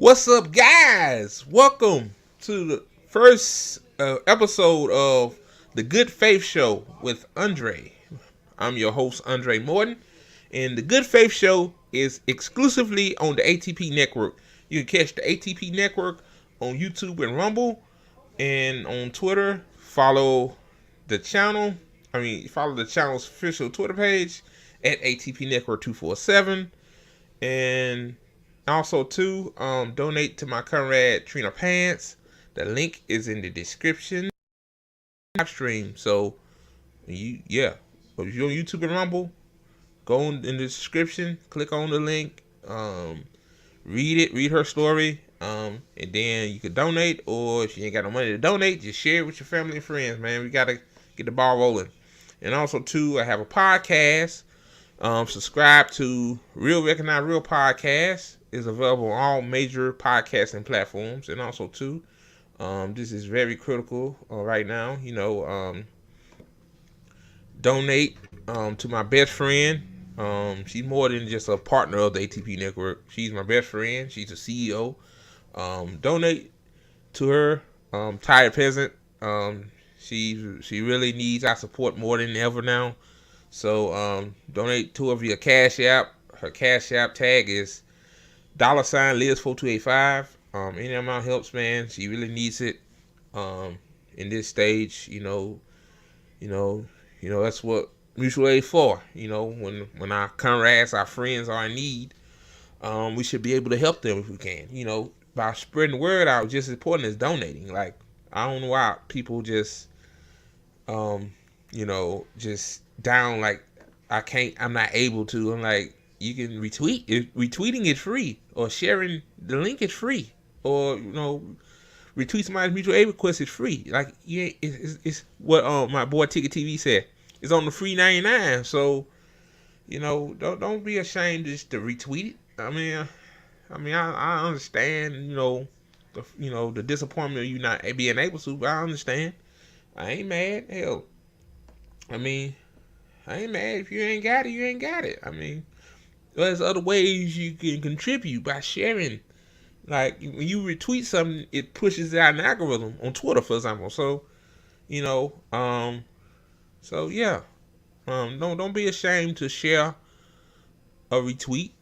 What's up, guys? Welcome to the first episode of the Good Faith Show with Andre. I'm your host, Andre Morton, and the Good Faith Show is exclusively on the ATP Network. You can catch the ATP Network on YouTube and Rumble, and on Twitter. Follow the channel. Follow the channel's official Twitter page at ATP Network 247, and also, too, donate to my comrade Trina Pants. The link is in the description. Live stream. So, if you're on YouTube and Rumble, go in the description, click on the link, read her story, and then you can donate. Or if you ain't got no money to donate, just share it with your family and friends, man. We gotta get the ball rolling. And also, too, I have a podcast. Subscribe to Real Recognize Real Podcast. Is available on all major podcasting platforms. And also, too, this is very critical right now. Donate to my best friend. She's more than just a partner of the ATP Network. She's my best friend. She's a CEO. Donate to her. Tired Peasant. She really needs our support more than ever now. So donate to her via Cash App. Her Cash App tag is $Liz4285. Any amount helps, man. She really needs it. In this stage, that's what mutual aid for. When our comrades, our friends are in need, we should be able to help them if we can. By spreading the word out, just as important as donating. Like, I don't know why people just just down like I'm not able to. I'm like, you can retweet. Retweeting is free, or sharing the link is free, or retweet somebody's mutual aid request is free. Like, it's what my boy Ticket TV said. It's on the free 99. So don't be ashamed just to retweet it. I understand the disappointment of you not being able to, but I understand. I ain't mad. Hell, I ain't mad. If you ain't got it, you ain't got it. There's other ways you can contribute by sharing. Like, when you retweet something, it pushes out an algorithm on Twitter, for example. So, don't be ashamed to share a retweet.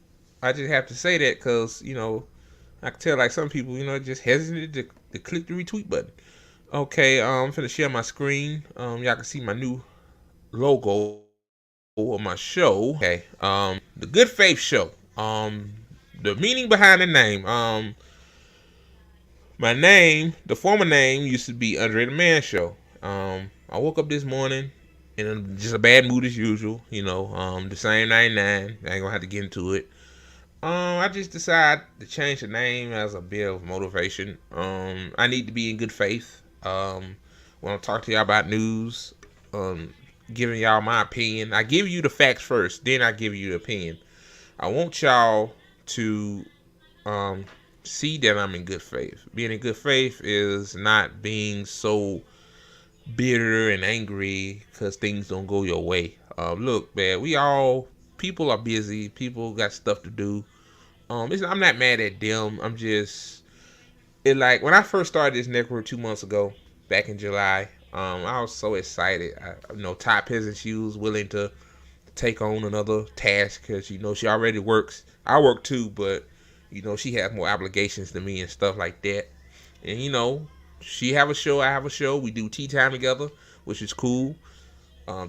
I just have to say that because, I can tell, like, some people, just hesitant to click the retweet button. Okay, I'm finna share my screen. Y'all can see my new logo of my show. Okay, the Good Faith Show. The meaning behind the name. My name, the former name, used to be Andre the Man Show. I woke up this morning in just a bad mood as usual. The same 99. I ain't gonna have to get into it. I just decided to change the name as a bit of motivation. I need to be in good faith. When I talk to y'all about news, giving y'all my opinion. I give you the facts first, then I give you the opinion. I want y'all to see that I'm in good faith. Being in good faith is not being so bitter and angry because things don't go your way. Look, man, people are busy. People got stuff to do. I'm not mad at them. Like, when I first started this network 2 months ago, back in July, I was so excited. Top Peasant, she was willing to take on another task because she already works. I work too, but she has more obligations than me and stuff like that. And she have a show, I have a show. We do tea time together, which is cool.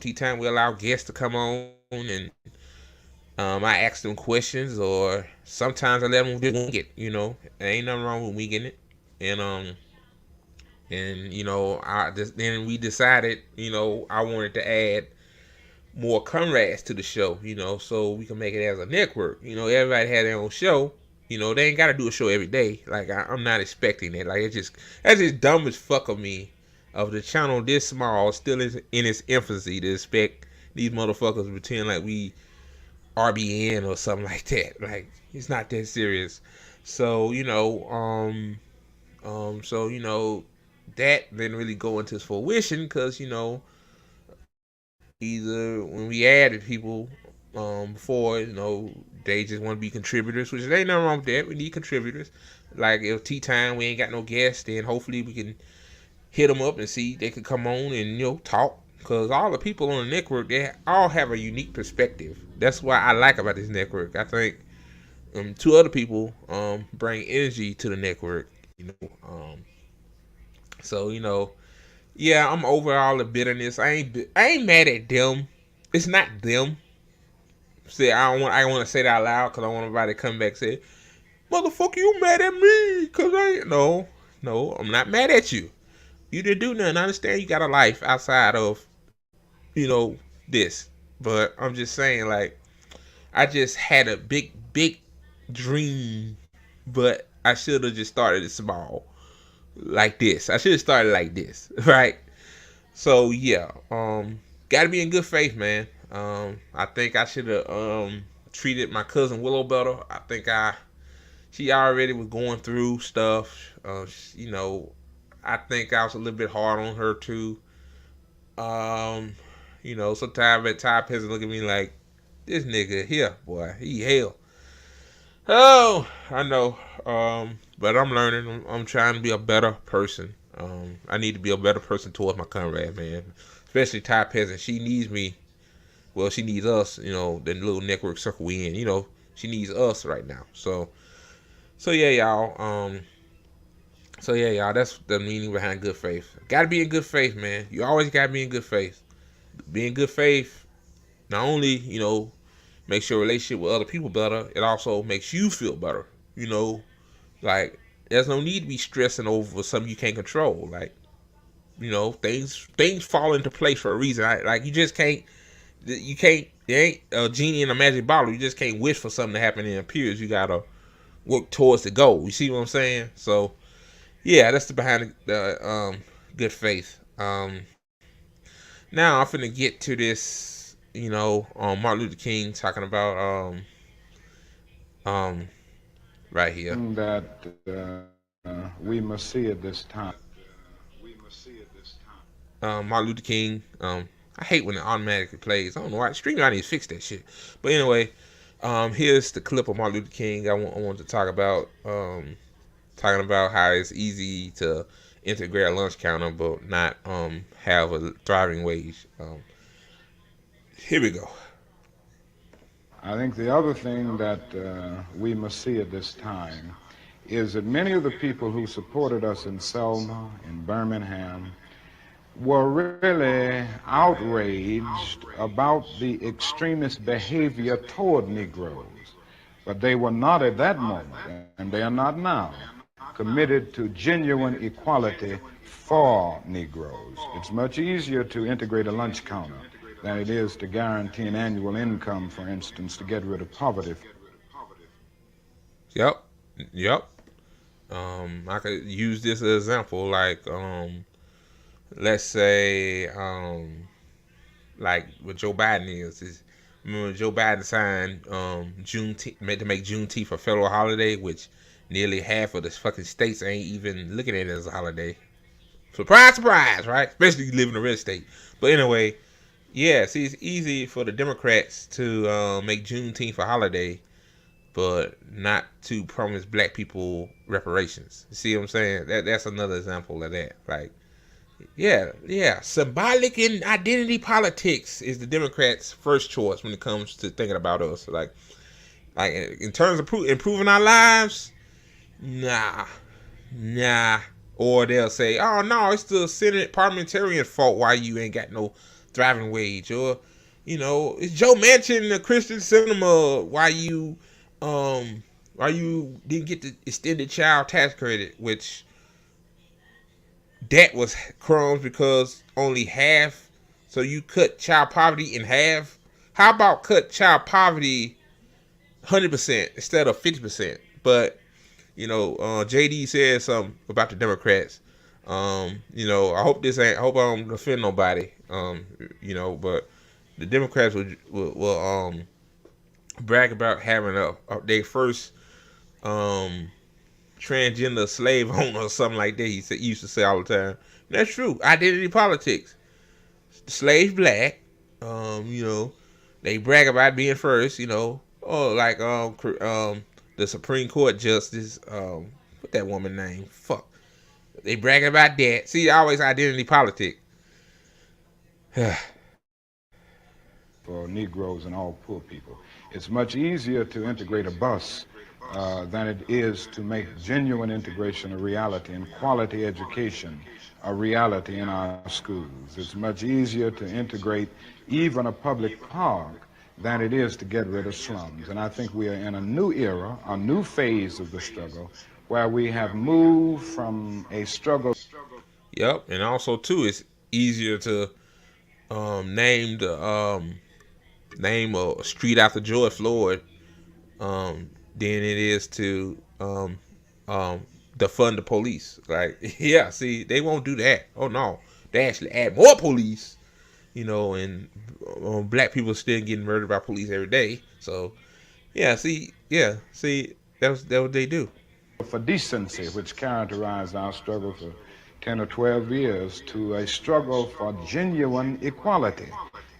Tea time, we allow guests to come on, and I ask them questions, or sometimes I let them just wing it. There ain't nothing wrong with winging it. And then we decided, I wanted to add more comrades to the show, so we can make it as a network. Everybody had their own show. They ain't got to do a show every day. Like, I'm not expecting it. Like, that's just dumb as fuck of me, of the channel this small, still in its infancy, to expect these motherfuckers to pretend like we RBN or something like that. Like, it's not that serious. So, that didn't really go into fruition because, either when we added people before, they just want to be contributors, which there ain't nothing wrong with that. We need contributors. Like if tea time we ain't got no guests, then hopefully we can hit them up and see they could come on and talk. Cause all the people on the network, they all have a unique perspective. That's what I like about this network. I think two other people bring energy to the network. So yeah, I'm over all the bitterness. I ain't mad at them. It's not them. See, I want to say that out loud because I want everybody to come back and say, "Motherfucker, you mad at me?" Cause I ain't no, I'm not mad at you. You didn't do nothing. I understand you got a life outside of this, but I'm just saying, like, I just had a big dream, but I should have just started it small, like this. I should have started like this, right? So yeah, got to be in good faith, man. I think I should have treated my cousin Willow better. I think she already was going through stuff. I think I was a little bit hard on her too. Um, sometimes at Ty Peasant look at me like, this nigga here, boy, he hell. Oh, I know. But I'm learning. I'm trying to be a better person. I need to be a better person towards my comrade, man. Especially Ty Peasant. She needs me. Well, she needs us. The little network circle we in. She needs us right now. So yeah, y'all. That's the meaning behind good faith. Got to be in good faith, man. You always got to be in good faith. Be in good faith. Not only makes your relationship with other people better, it also makes you feel better. Like there's no need to be stressing over something you can't control. Like things fall into place for a reason. Like you just can't. You can't. There ain't a genie in a magic bottle. You just can't wish for something to happen and it appears. You gotta work towards the goal. You see what I'm saying? So yeah, that's the behind the good faith. Now I'm finna get to this. Martin Luther King talking about um right here. That we must see at this time. Martin Luther King. I hate when it automatically plays. I don't know why. StreamYard needs to fix that shit. But anyway, here's the clip of Martin Luther King. I want to talk about. Talking about how it's easy to integrate a lunch counter but not have a thriving wage. Here we go. I think the other thing that we must see at this time is that many of the people who supported us in Selma, in Birmingham, were really outraged about the extremist behavior toward Negroes. But they were not at that moment, and they are not now, committed to genuine equality for Negroes. It's much easier to integrate a lunch counter than it is to guarantee an annual income, for instance, to get rid of poverty. Yep. Yep. I could use this as an example, like let's say like what Joe Biden is remember Joe Biden signed Juneteenth to make Juneteenth a federal holiday, which nearly half of the fucking states ain't even looking at it as a holiday. Surprise, surprise, right? Especially if you live in a red state. But anyway, yeah, see, it's easy for the Democrats to make Juneteenth a holiday, but not to promise black people reparations. You see what I'm saying? That's another example of that. Like, yeah. Symbolic and identity politics is the Democrats' first choice when it comes to thinking about us. Like in terms of improving our lives, nah. Or they'll say, "Oh no, it's the Senate parliamentarian fault why you ain't got no thriving wage," or it's Joe Manchin, the Christian cinema, why you didn't get the extended child tax credit, which that was crumbs because only half. So you cut child poverty in half. How about cut child poverty 100% instead of 50%? But JD said something about the Democrats. I hope I don't offend nobody. But the Democrats will brag about having their first transgender slave owner or something like that. He used to say all the time. And that's true. Identity politics. The slaves black. They brag about being first. The Supreme Court justice What that woman name? Fuck. They bragging about that. See, always identity politics. for Negroes and all poor people. It's much easier to integrate a bus than it is to make genuine integration a reality and quality education a reality in our schools. It's much easier to integrate even a public park than it is to get rid of slums. And I think we are in a new era, a new phase of the struggle, where we have moved from a struggle. Yep, and also too, it's easier to name the name a street after George Floyd than it is to defund the police. Like, yeah, see, they won't do that. Oh no, they actually add more police. And black people still getting murdered by police every day. So, yeah, see, that's what they do. For decency, which characterized our struggle for 10 or 12 years, to a struggle for genuine equality.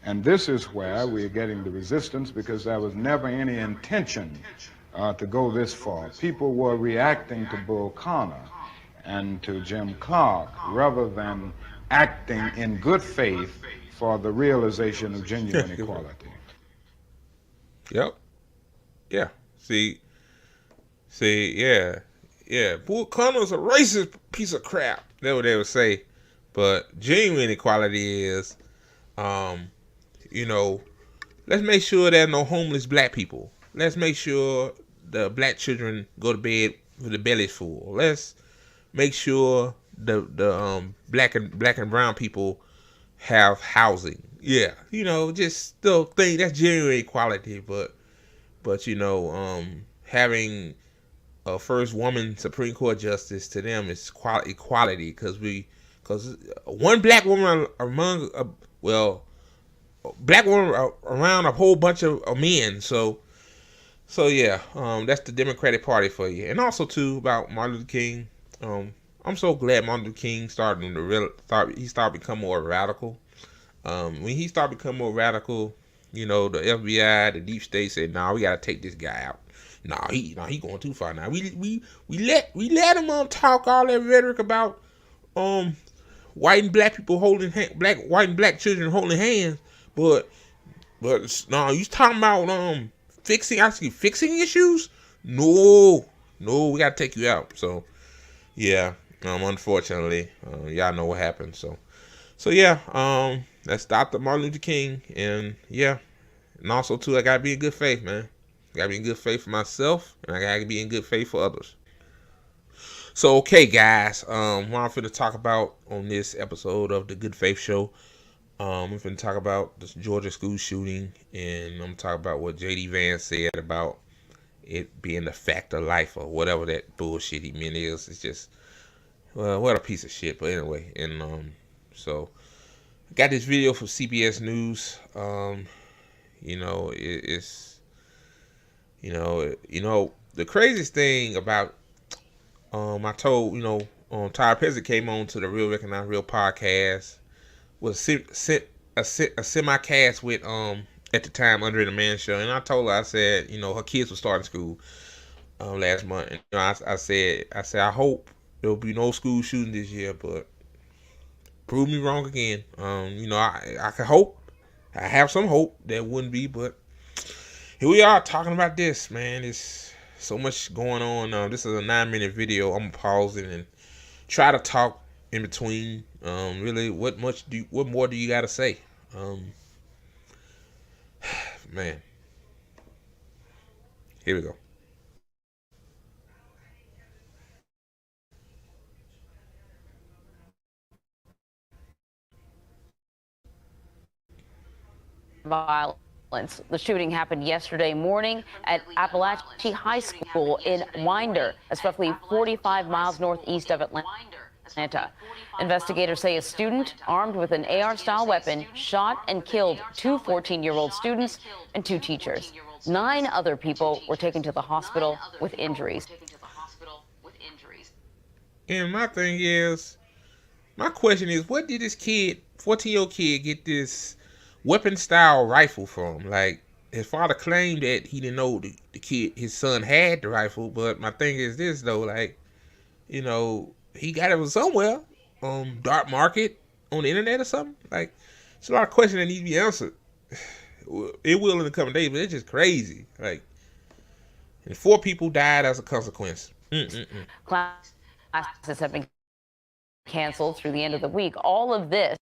And this is where we're getting the resistance, because there was never any intention to go this far. People were reacting to Bull Connor and to Jim Clark rather than acting in good faith for the realization of genuine equality. Yep. Yeah. See, yeah. Bull Connor's a racist piece of crap. That's what they would say. But genuine equality is, let's make sure there are no homeless black people. Let's make sure the black children go to bed with the bellies full. Let's make sure the black and brown people have housing. Yeah, just the thing that's genuine equality. But having a first woman Supreme Court justice, to them is equality, because one black woman among black woman around a whole bunch of men. So yeah, that's the Democratic Party for you. And also too, about Martin Luther King. I'm so glad Martin Luther King started becoming more radical. When he started becoming more radical, the FBI, the deep state said, "Nah, we gotta take this guy out. He going too far now. We let him talk all that rhetoric about white and black people white and black children holding hands, but no, you talking about fixing issues? No, we gotta take you out." So yeah, unfortunately, y'all know what happened. So yeah, let's stop the Martin Luther King, and yeah, and also too, I gotta be in good faith, man. Gotta be in good faith for myself, and I gotta be in good faith for others. So, okay, guys, what I'm finna talk about on this episode of the Good Faith Show, I'm finna talk about the Georgia school shooting, and I'm gonna talk about what J.D. Vance said about it being the fact of life, or whatever that bullshit he meant is. It's just, well, what a piece of shit. But anyway, and so I got this video from CBS News. It's the craziest thing about I told Tyler Pezzett came on to the Real Recognize Real podcast, was a semi-cast with at the time Andre the Man show, and I told her, I said, her kids were starting school last month, and I said I hope there will be no school shooting this year, but prove me wrong again. I can hope, I have some hope there wouldn't be, but here we are talking about this, man. It's so much going on. This is a 9-minute video. I'm gonna pause it and try to talk in between. Really, what more do you gotta say? Man, here we go. Violence. The shooting happened yesterday morning at Appalachian High School in Winder. That's roughly 45 miles northeast of Atlanta. Investigators say a student armed with an AR-style weapon shot and killed 2 14-year-old students and 2 teachers. 9 other people were taken to the hospital with injuries. And my question is, what did this 14-year-old kid, get this weapon-style rifle from? Like, his father claimed that he didn't know his son had the rifle, but my thing is this, though, like, He got it from somewhere, dark market on the internet or something. Like, it's a lot of questions that need to be answered. It will in the coming days, but it's just crazy. Like, and 4 people died as a consequence. Mm-mm-mm. Classes have been canceled through the end of the week. All of this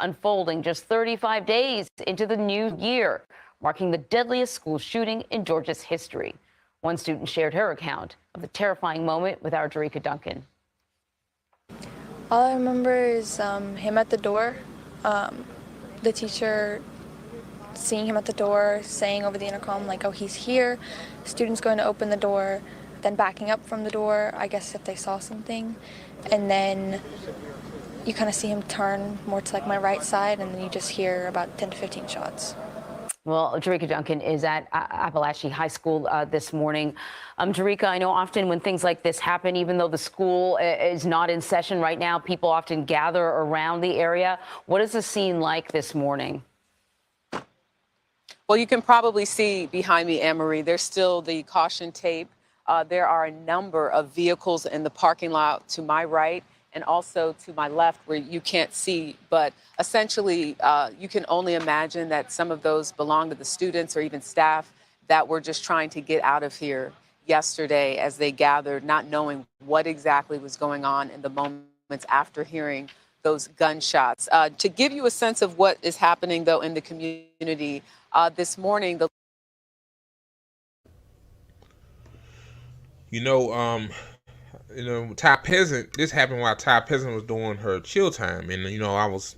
unfolding just 35 days into the new year, marking the deadliest school shooting in Georgia's history. One student shared her account of the terrifying moment with our Jerika Duncan. All I remember is him at the door, the teacher seeing him at the door, saying over the intercom, like, oh, he's here, students going to open the door, then backing up from the door, I guess if they saw something, and then you kind of see him turn more to like my right side, and then you just hear about 10 to 15 shots. Well, Jerika Duncan is at Appalachian High School this morning. Jerika, I know often when things like this happen, even though the school is not in session right now, people often gather around the area. What is the scene like this morning? Well, you can probably see behind me, Anne-Marie, there's still the caution tape. There are a number of vehicles in the parking lot to my right and also to my left where you can't see. But essentially, you can only imagine that some of those belong to the students or even staff that were just trying to get out of here yesterday as they gathered, not knowing what exactly was going on in the moments after hearing those gunshots. To give you a sense of what is happening, though, in the community, this morning, Ty Peasant. This happened while Ty Peasant was doing her chill time, and I was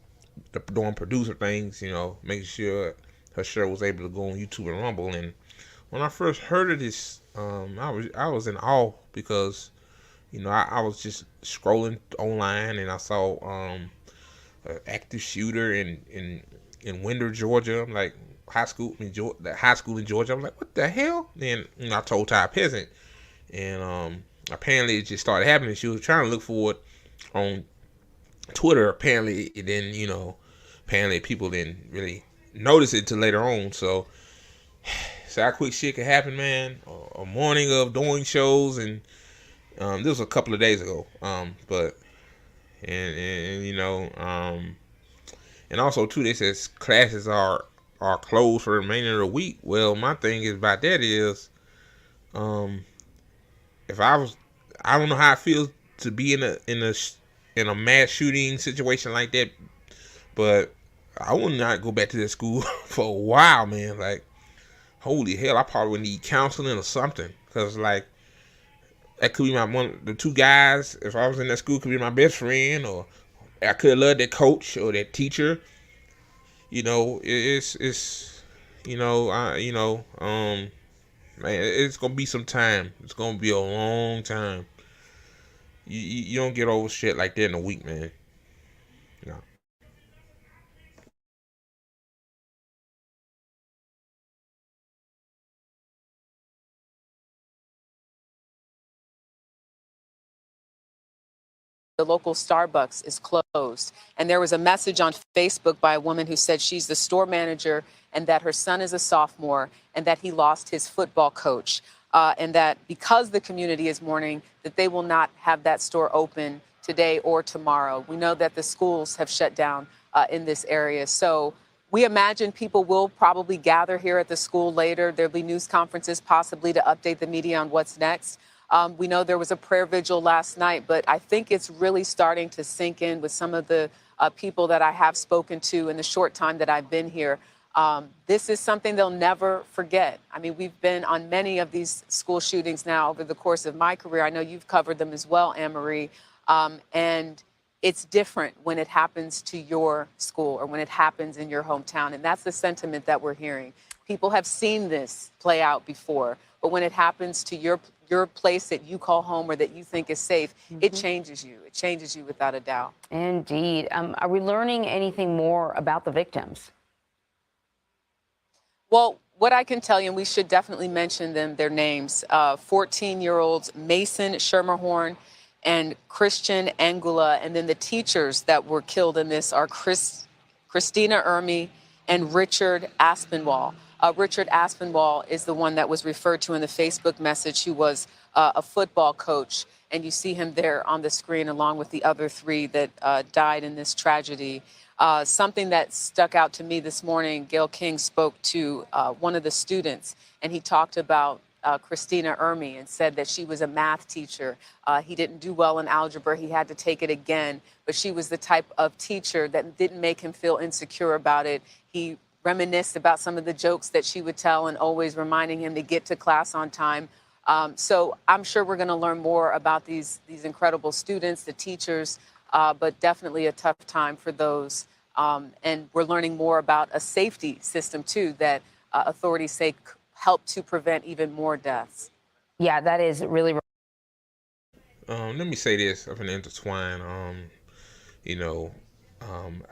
doing producer things, making sure her show was able to go on YouTube and Rumble. And when I first heard of this, I was in awe because I was just scrolling online and I saw an active shooter in Winder, Georgia. I'm like, high school in Georgia. I'm like, what the hell? And I told Ty Peasant, and apparently it just started happening. She was trying to look for it on Twitter. Apparently it didn't, apparently people didn't really notice it till later on. So how quick shit can happen, man. A morning of doing shows, and this was a couple of days ago. And also too, they says classes are closed for the remainder of the week. Well, my thing is about that is, if I don't know how it feels to be in a mass shooting situation like that, but I would not go back to that school for a while, man. Like, holy hell, I probably would need counseling or something, because like that could be the 2 guys. If I was in that school, could be my best friend, or I could have loved that coach or that teacher. Man, it's gonna be some time. It's gonna be a long time. You don't get over shit like that in a week, man. No. the local Starbucks is closed. And there was a message on Facebook by a woman who said she's the store manager and that her son is a sophomore and that he lost his football coach. And that because the community is mourning, that they will not have that store open today or tomorrow. We know that the schools have shut down in this area. So we imagine people will probably gather here at the school later. There'll be news conferences possibly to update the media on what's next. We know there was a prayer vigil last night, but I think it's really starting to sink in with some of the people that I have spoken to in the short time that I've been here. This is something they'll never forget. I mean, we've been on many of these school shootings now over the course of my career. I know you've covered them as well, Anne-Marie. And it's different when it happens to your school or when it happens in your hometown. And that's the sentiment that we're hearing. People have seen this play out before, but when it happens to your place that you call home or that you think is safe, it changes you. It changes you without a doubt. Indeed. Are we learning anything more about the victims? Well, what I can tell you, and we should definitely mention them, their names, 14-year-olds Mason Schermerhorn and Christian Angula. And then the teachers that were killed in this are Christina Ermi and Richard Aspinwall. Richard Aspinwall is the one that was referred to in the Facebook message, who was a football coach. And you see him there on the screen along with the other three that died in this tragedy. Something that stuck out to me this morning, Gail King spoke to one of the students, and he talked about Christina Ermi and said that she was a math teacher. He didn't do well in algebra. He had to take it again. But she was the type of teacher that didn't make him feel insecure about it. He reminisced about some of the jokes that she would tell and always reminding him to get to class on time. So I'm sure we're going to learn more about these incredible students, the teachers, but definitely a tough time for those. And we're learning more about a safety system, too, that authorities say help to prevent even more deaths. Yeah, that is really. Let me say this. I'm gonna intertwine. You know,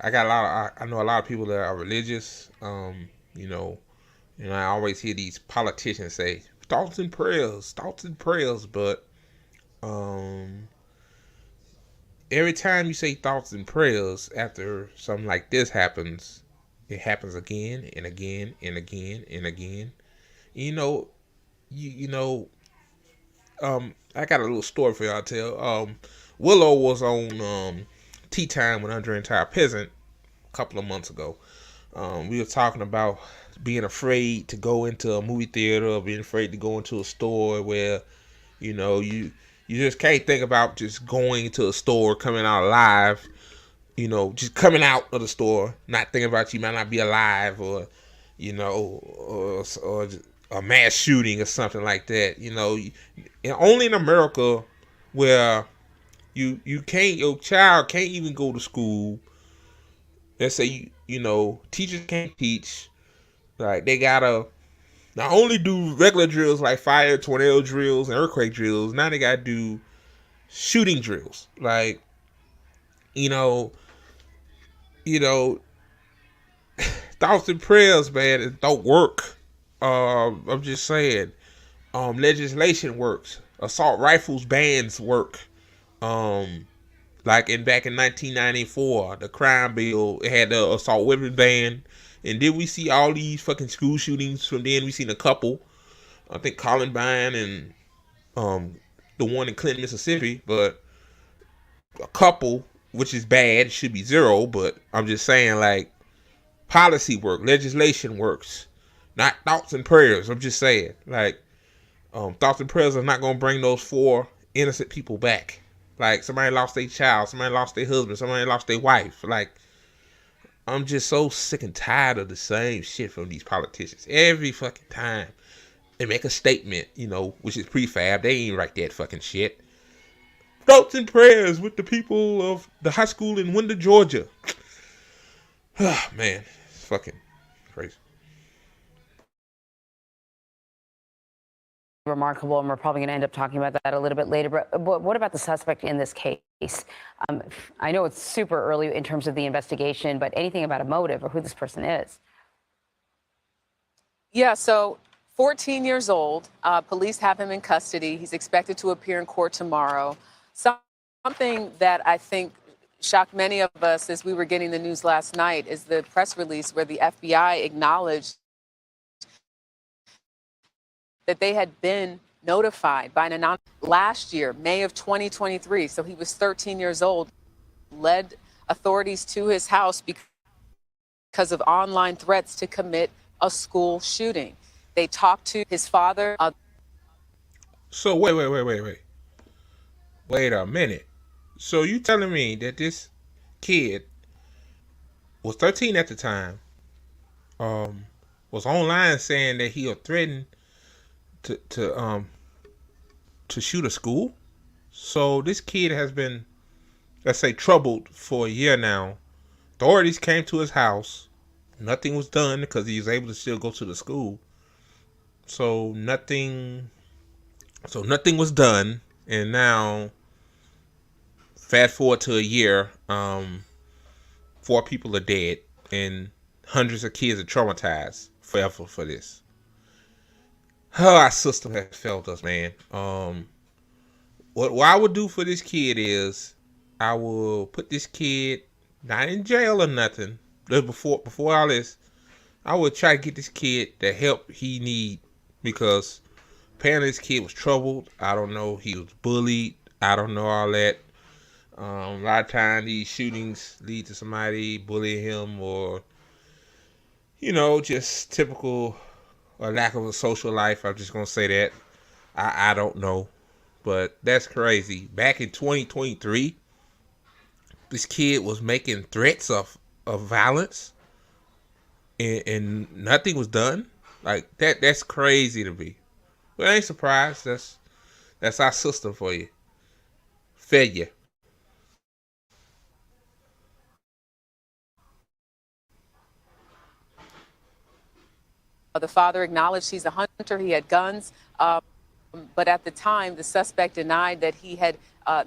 I got a lot of. I know a lot of people that are religious. You know, and I always hear these politicians say thoughts and prayers, thoughts and prayers. But every time you say thoughts and prayers after something like this happens, it happens again and again and again and again. You know, you know. I got a little story for y'all to tell. Willow was on Tea Time with Andre and Ty Peasant a couple of months ago. We were talking about being afraid to go into a movie theater, or being afraid to go into a store where, you just can't think about just going to a store, coming out alive, just coming out of the store, not thinking about you might not be alive, or, or a mass shooting or something like that. And only in America where your child can't even go to school. Let's say teachers can't teach. Like, they gotta not only do regular drills like fire, tornado drills, and earthquake drills. Now they gotta do shooting drills. Like, you know, thoughts and prayers, man, it don't work. I'm just saying. Legislation works. Assault rifles bans work. Like back in 1994, the crime bill, it had the assault weapon ban. And then we see all these fucking school shootings from then. We seen a couple. I think Columbine and the one in Clinton, Mississippi. But a couple, which is bad, should be zero. But I'm just saying, like, policy work, legislation works. Not thoughts and prayers. I'm just saying, like, thoughts and prayers are not going to bring those 4 innocent people back. Like, somebody lost their child, somebody lost their husband, somebody lost their wife. Like, I'm just so sick and tired of the same shit from these politicians. Every fucking time they make a statement, which is prefab, they ain't write that fucking shit. Thoughts and prayers with the people of the high school in Winder, Georgia. Man, it's fucking crazy. Remarkable, and we're probably going to end up talking about that a little bit later. But what about the suspect in this case? I know it's super early in terms of the investigation, but anything about a motive or who this person is? Yeah, so 14 years old. Police have him in custody. He's expected to appear in court tomorrow. Something that I think shocked many of us as we were getting the news last night is the press release where the FBI acknowledged that they had been notified by an anonymous last year, May of 2023. So he was 13 years old, led authorities to his house because of online threats to commit a school shooting. They talked to his father. So wait. Wait a minute. So you telling me that this kid was 13 at the time, was online saying that he had threatened to shoot a school? So this kid has been, let's say, troubled for a year now. Authorities came to his house. Nothing was done because he was able to still go to the school. So nothing was done, and now fast forward to a year, 4 people are dead, and hundreds of kids are traumatized forever for this. Our system has failed us, man. what I would do for this kid is I will put this kid not in jail or nothing. Just before all this, I would try to get this kid the help he need because apparently this kid was troubled. I don't know. He was bullied. I don't know all that. A lot of times these shootings lead to somebody bullying him or, just typical or lack of a social life. I'm just going to say that. I don't know. But that's crazy. Back in 2023, this kid was making threats of violence and nothing was done. Like that's crazy to me. But I ain't surprised. That's our system for you. Failure. The father acknowledged he's a hunter, he had guns, but at the time, the suspect denied that he had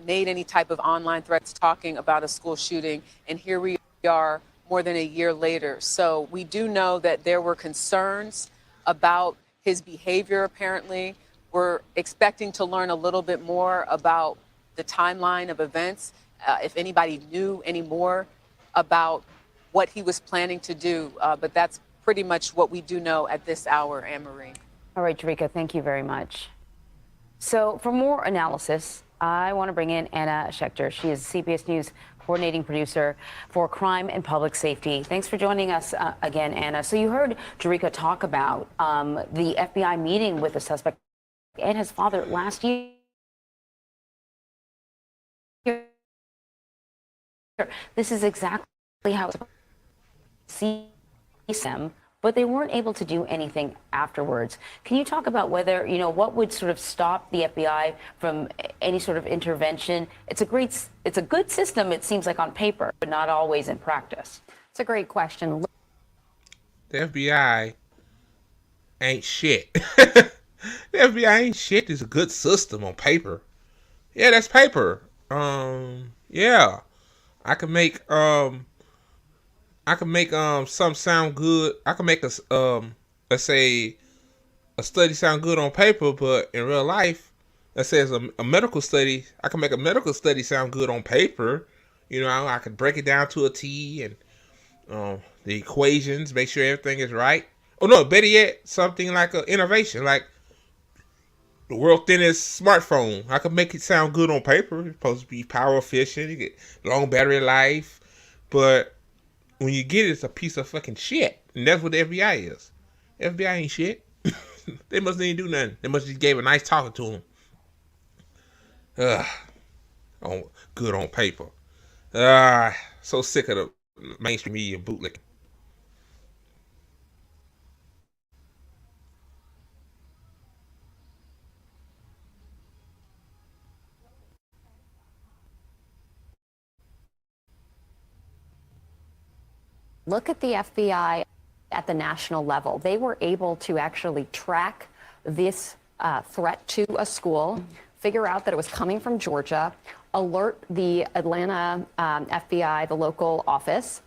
made any type of online threats talking about a school shooting. And here we are more than a year later. So we do know that there were concerns about his behavior, apparently. We're expecting to learn a little bit more about the timeline of events, if anybody knew any more about what he was planning to do. But that's pretty much what we do know at this hour, Anne-Marie. All right, Jerika, thank you very much. So for more analysis, I want to bring in Anna Schechter. She is CBS News coordinating producer for crime and public safety. Thanks for joining us again, Anna. So you heard Jerika talk about the FBI meeting with the suspect and his father last year. This is exactly how it sees them, but they weren't able to do anything afterwards. Can you talk about whether, what would sort of stop the FBI from any sort of intervention? It's a good system, it seems like on paper, but not always in practice. It's a great question. The FBI ain't shit. The FBI ain't shit. It's a good system on paper. Yeah, that's paper. Yeah. I can make something sound good. I can make let's say a study sound good on paper, but in real life, let's say it's a medical study, I can make a medical study sound good on paper. I could break it down to a T and the equations, make sure everything is right. Oh no, better yet, something like an innovation, like the world's thinnest smartphone. I could make it sound good on paper. It's supposed to be power efficient, you get long battery life, but when you get it, it's a piece of fucking shit. And that's what the FBI is. FBI ain't shit. They must didn't do nothing. They must just gave a nice talking to him. Good on paper. So sick of the mainstream media bootlicking. Look at the FBI at the national level. They were able to actually track this threat to a school, figure out that it was coming from Georgia, alert the Atlanta FBI, the local office,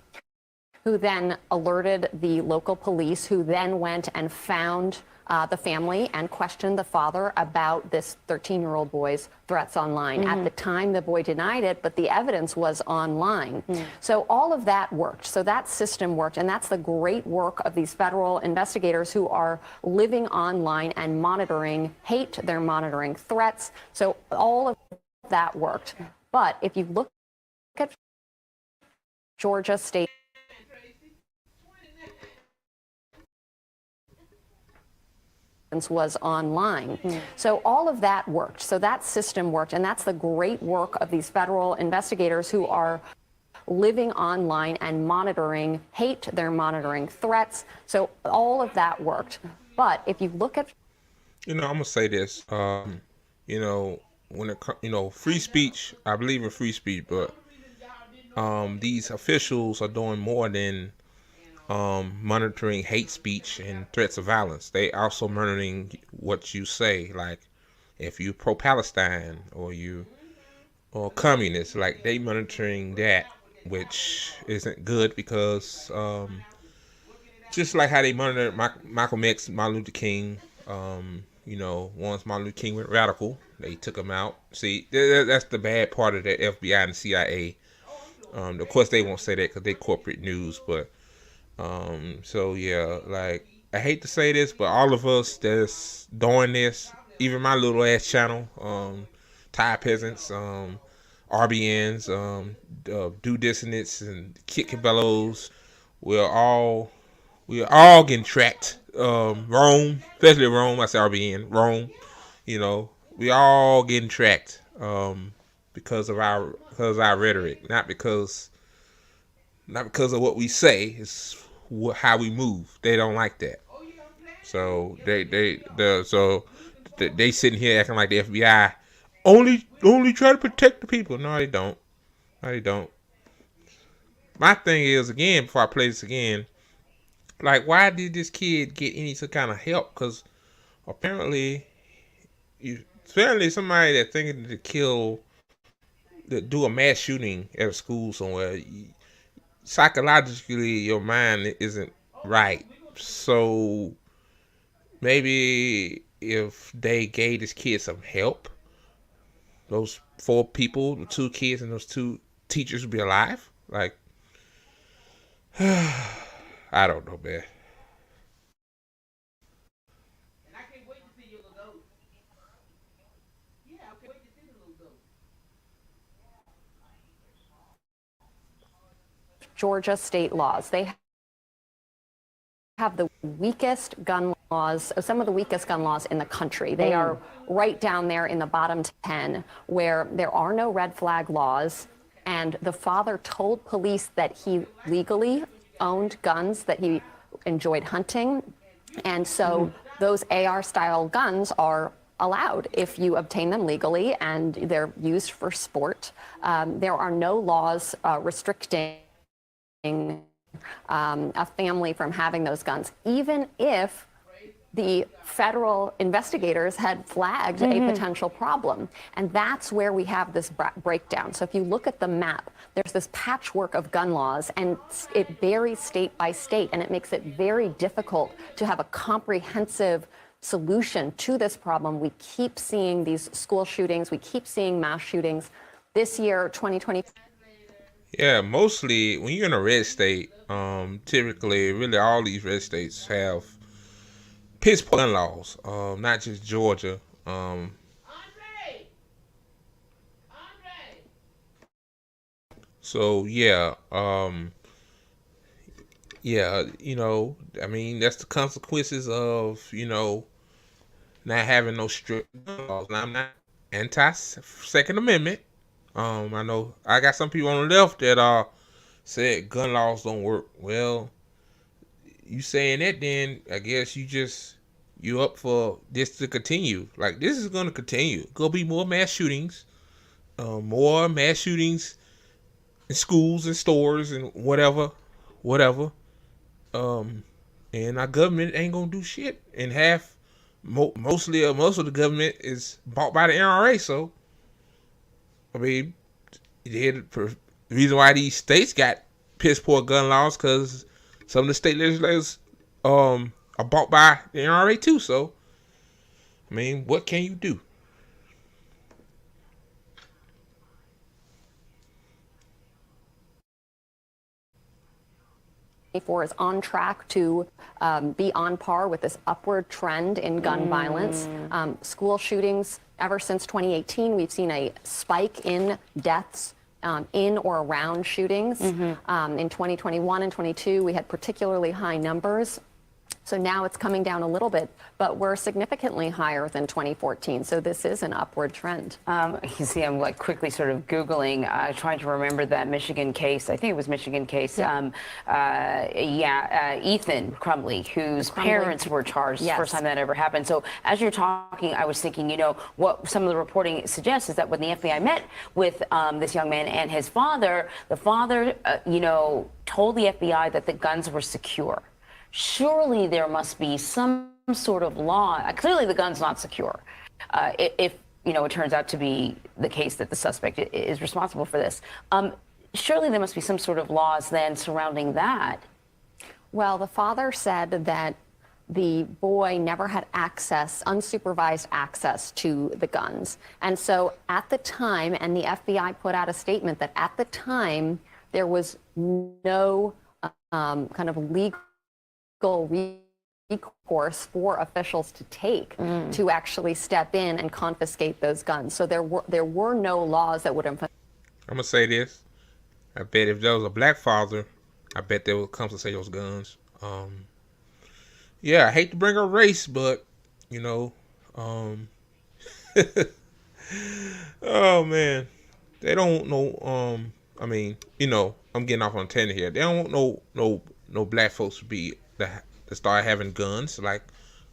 who then alerted the local police, who then went and found the family and questioned the father about this 13-year-old boy's threats online. At the time, the boy denied it, but the evidence was online. So all of that worked. So that system worked, and that's the great work of these federal investigators who are living online and monitoring hate. They're monitoring threats. So all of that worked. But if you look at Georgia State, was online. So all of that worked. So that system worked, and that's the great work of these federal investigators who are living online and monitoring hate. They're monitoring threats. So all of that worked. But if you look at, I'm gonna say this. When it free speech, I believe in free speech, but these officials are doing more than monitoring hate speech and threats of violence. They also monitoring what you say, like if you pro-Palestine or communist, like they monitoring that, which isn't good because just like how they monitored Malcolm X, Martin Luther King, once Martin Luther King went radical, they took him out. See, that's the bad part of the FBI and the CIA. Of course, they won't say that because they corporate news, but so yeah, like I hate to say this, but all of us that's doing this, even my little ass channel, Thai peasants, RBNs, do dissonance and Kit Cabellos, we're all getting tracked. Rome, especially Rome. I say RBN, Rome. We all getting tracked because of our rhetoric, not because of what we say. It's how we move. They don't like that. So they sitting here acting like the FBI only try to protect the people. No, they don't. No, they don't. My thing is, again, before I play this again, like, why did this kid get any kind of help? Because apparently somebody that thinking to do a mass shooting at a school somewhere, psychologically your mind isn't right. So maybe if they gave this kid some help, those 4 people, the 2 kids and those 2 teachers would be alive. Like, I don't know, man. Georgia state laws. They have the weakest gun laws, some of the weakest gun laws in the country. They are right down there in the bottom 10, where there are no red flag laws. And the father told police that he legally owned guns, that he enjoyed hunting. And so those AR-style guns are allowed if you obtain them legally and they're used for sport. There are no laws restricting a family from having those guns, even if the federal investigators had flagged a potential problem. And that's where we have this breakdown. So if you look at the map, there's this patchwork of gun laws, and it varies state by state, and it makes it very difficult to have a comprehensive solution to this problem. We keep seeing these school shootings. We keep seeing mass shootings. This year, 2020. Yeah, mostly when you're in a red state, typically, really all these red states have piss poor gun laws. Not just Georgia. So yeah, I mean, that's the consequences of not having no strict gun laws. Now, I'm not anti-Second Amendment. I know I got some people on the left that said gun laws don't work. Well, you saying that, then I guess you up for this to continue. Like, this is gonna continue. Gonna be more mass shootings, in schools and stores and whatever. And our government ain't gonna do shit. And most of the government is bought by the NRA. So I mean, the reason why these states got piss poor gun laws because some of the state legislators are bought by the NRA too. So, I mean, what can you do? Is on track to be on par with this upward trend in gun violence. School shootings, ever since 2018, we've seen a spike in deaths in or around shootings. In 2021 and 22, we had particularly high numbers. So now it's coming down a little bit, but we're significantly higher than 2014. So this is an upward trend. You see, I'm like quickly sort of Googling, trying to remember that Michigan case. I think it was Michigan case. Yeah. Ethan Crumley, whose parents were charged. Yes. The first time that ever happened. So as you're talking, I was thinking, what some of the reporting suggests is that when the FBI met with this young man and his father, the father, told the FBI that the guns were secure. Surely there must be some sort of law. Clearly the gun's not secure. If it turns out to be the case that the suspect is responsible for this. Surely there must be some sort of laws then surrounding that. Well, the father said that the boy never had access, unsupervised access to the guns. And so at the time, and the FBI put out a statement that at the time, there was no kind of legal recourse for officials to take to actually step in and confiscate those guns. So there were no laws that would have. I'm gonna say this. I bet if there was a black father, I bet they would confiscate those guns. Yeah, I hate to bring up race, but you know, oh man, they don't know. I mean, you know, I'm getting off on a tangent here. They don't want no black folks to start having guns, like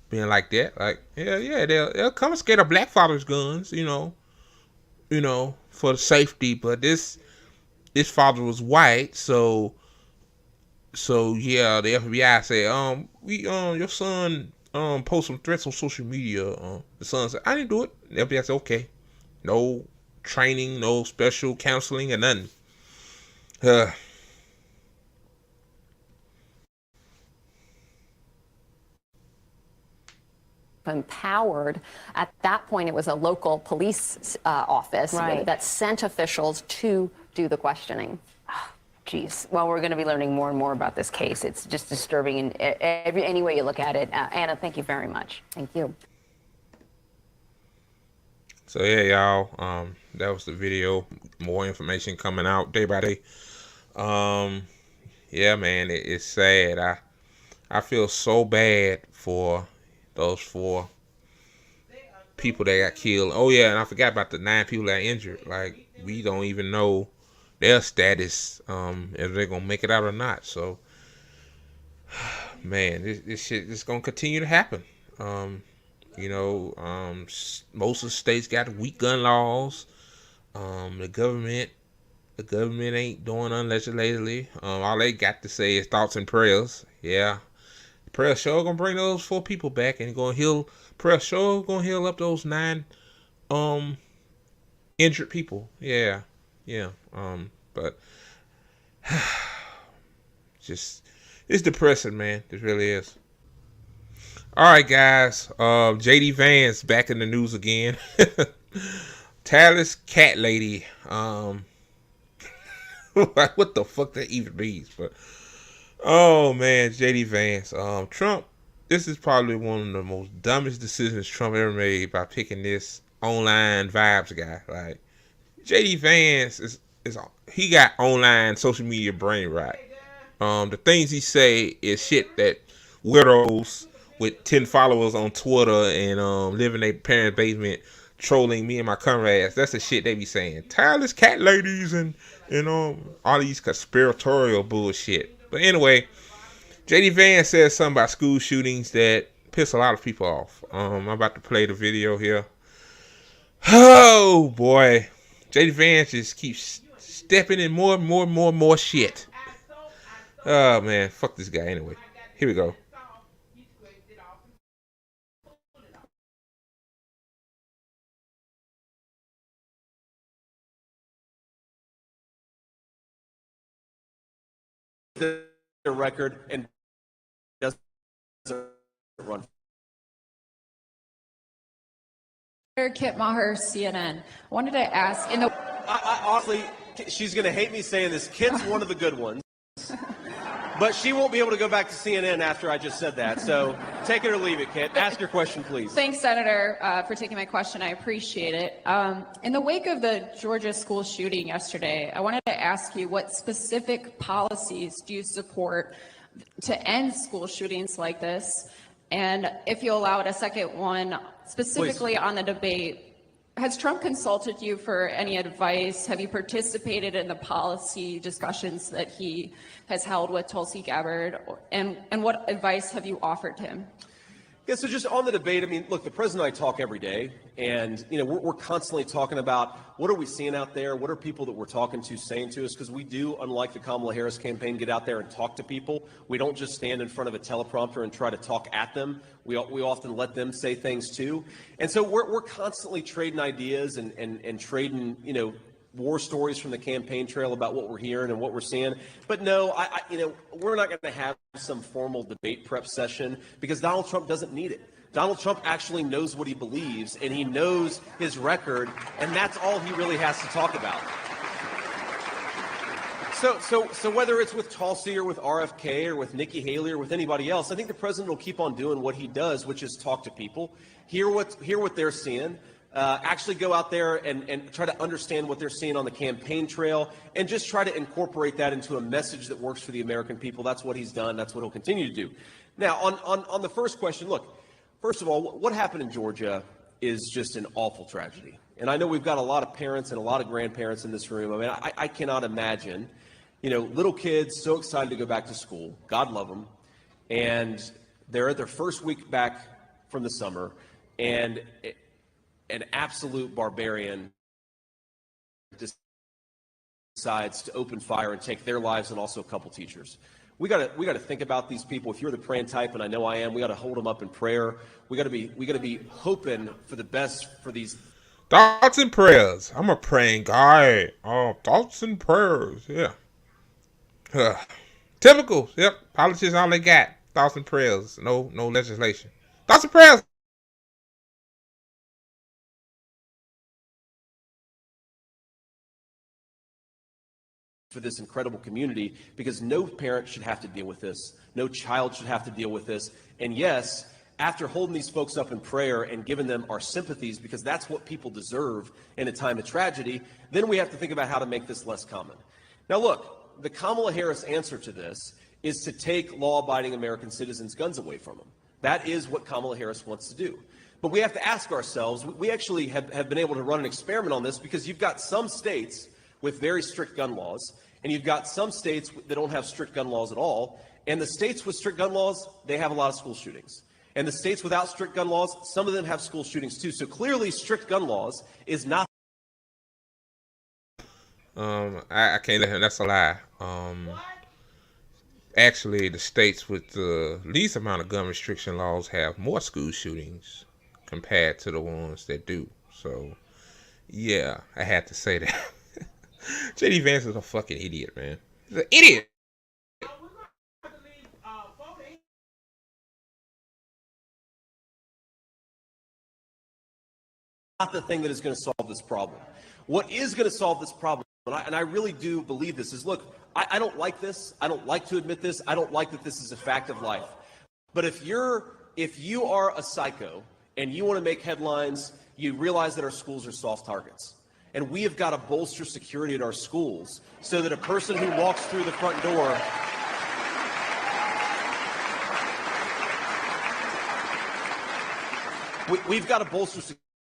being like that. Like, yeah, they'll confiscate a black father's guns, you know, for the safety. But this father was white, so yeah, the FBI said, your son post some threats on social media. The son said, I didn't do it. The FBI said, okay, no training, no special counseling, or nothing. Empowered. At that point, it was a local police office that sent officials to do the questioning. Geez. Well, we're going to be learning more and more about this case. It's just disturbing in any way you look at it. Anna, thank you very much. Thank you. So yeah, y'all, that was the video. More information coming out day by day. Yeah, man, it's sad. I feel so bad for those 4 people that got killed. Oh yeah, and I forgot about the 9 people that got injured. Like, we don't even know their status, if they're gonna make it out or not. So, man, this shit is gonna continue to happen. You know, most of the states got weak gun laws. The government ain't doing none legislatively. All they got to say is thoughts and prayers. Yeah, prayer sure gonna bring those 4 people back and gonna heal. Prayer sure gonna heal up those 9 injured people. Yeah. But just, it's depressing, man. It really is. All right, guys. JD Vance back in the news again. Talentless cat lady. What the fuck that even means? But oh man, JD Vance. Trump. This is probably one of the most dumbest decisions Trump ever made by picking this online vibes guy. Like, JD Vance is he got online social media brain rot. The things he say is shit that weirdos with 10 followers on Twitter and live in their parents' basement trolling me and my comrades. That's the shit they be saying. Tireless cat ladies and all these conspiratorial bullshit. But anyway, JD Vance says something about school shootings that piss a lot of people off. I'm about to play the video here. Oh boy. JD Vance just keeps stepping in more shit. Oh man, fuck this guy anyway. Here we go. The record and doesn't run. Kit Maher, CNN. I wanted to ask, in the I honestly, she's going to hate me saying this. Kit's one of the good ones, but she won't be able to go back to CNN after I just said that. So take it or leave it, Kit. Ask your question, please. Thanks, Senator, for taking my question. I appreciate it. In the wake of the Georgia school shooting yesterday, I wanted to ask you, what specific policies do you support to end school shootings like this? And if you allow it, a second one, specifically on the debate. Has Trump consulted you for any advice? Have you participated in the policy discussions that he has held with Tulsi Gabbard? And what advice have you offered him? Yeah, so just on the debate, I mean, look, the president and I talk every day, and, you know, we're constantly talking about what are we seeing out there? What are people that we're talking to saying to us? Because we do, unlike the Kamala Harris campaign, get out there and talk to people. We don't just stand in front of a teleprompter and try to talk at them. We often let them say things too. And so we're constantly trading ideas and trading, you know, war stories from the campaign trail about what we're hearing and what we're seeing. But no, we're not going to have some formal debate prep session because Donald Trump doesn't need it. Donald Trump actually knows what he believes, and he knows his record, and that's all he really has to talk about. So whether it's with Tulsi or with RFK or with Nikki Haley or with anybody else, I think the president will keep on doing what he does, which is talk to people, hear what they're seeing, actually go out there and try to understand what they're seeing on the campaign trail, and just try to incorporate that into a message that works for the American people. That's what he's done. That's what he'll continue to do. Now, on the first question, look, first of all, what happened in Georgia is just an awful tragedy. And I know we've got a lot of parents and a lot of grandparents in this room. I mean, I cannot imagine, little kids so excited to go back to school. God love them. And they're at their first week back from the summer, and an absolute barbarian decides to open fire and take their lives and also a couple teachers. We got to think about these people. If you're the praying type, and I know I am, we got to hold them up in prayer. We got to be hoping for the best for these. Thoughts and prayers. I'm a praying guy. Oh, thoughts and prayers. Yeah. Typical. Yep. Politicians, all they got. Thoughts and prayers. No legislation. Thoughts and prayers. For this incredible community, because no parent should have to deal with this. No child should have to deal with this. And yes, after holding these folks up in prayer and giving them our sympathies, because that's what people deserve in a time of tragedy, then we have to think about how to make this less common. Now look, the Kamala Harris answer to this is to take law-abiding American citizens' guns away from them. That is what Kamala Harris wants to do. But we have to ask ourselves, we actually have been able to run an experiment on this, because you've got some states with very strict gun laws, and you've got some states that don't have strict gun laws at all. And the states with strict gun laws, they have a lot of school shootings. And the states without strict gun laws, some of them have school shootings too. So clearly strict gun laws is not. I can't let him. That's a lie. Actually, the states with the least amount of gun restriction laws have more school shootings compared to the ones that do. So, yeah, I had to say that. JD Vance is a fucking idiot, man. He's an idiot. Not the thing that is going to solve this problem. What is going to solve this problem, and I really do believe this, is look, I don't like this. I don't like to admit this. I don't like that this is a fact of life. But if you are a psycho and you want to make headlines, you realize that our schools are soft targets. And we have got to bolster security at our schools so that a person who walks through the front door we've got to bolster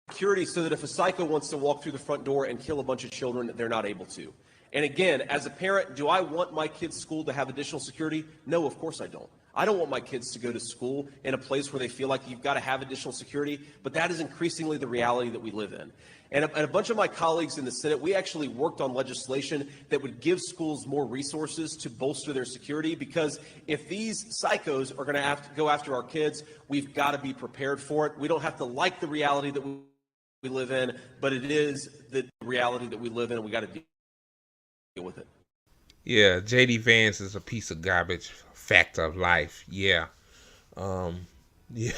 security so that if a psycho wants to walk through the front door and kill a bunch of children, they're not able to. And again, as a parent, do I want my kids' school to have additional security? No, of course I don't. I don't want my kids to go to school in a place where they feel like you've got to have additional security, but that is increasingly the reality that we live in. And a bunch of my colleagues in the Senate, we actually worked on legislation that would give schools more resources to bolster their security, because if these psychos are going to have to go after our kids, we've got to be prepared for it. We don't have to like the reality that we live in, but it is the reality that we live in, and we got to deal with it. Yeah, JD Vance is a piece of garbage. Fact of life. Yeah. Yeah.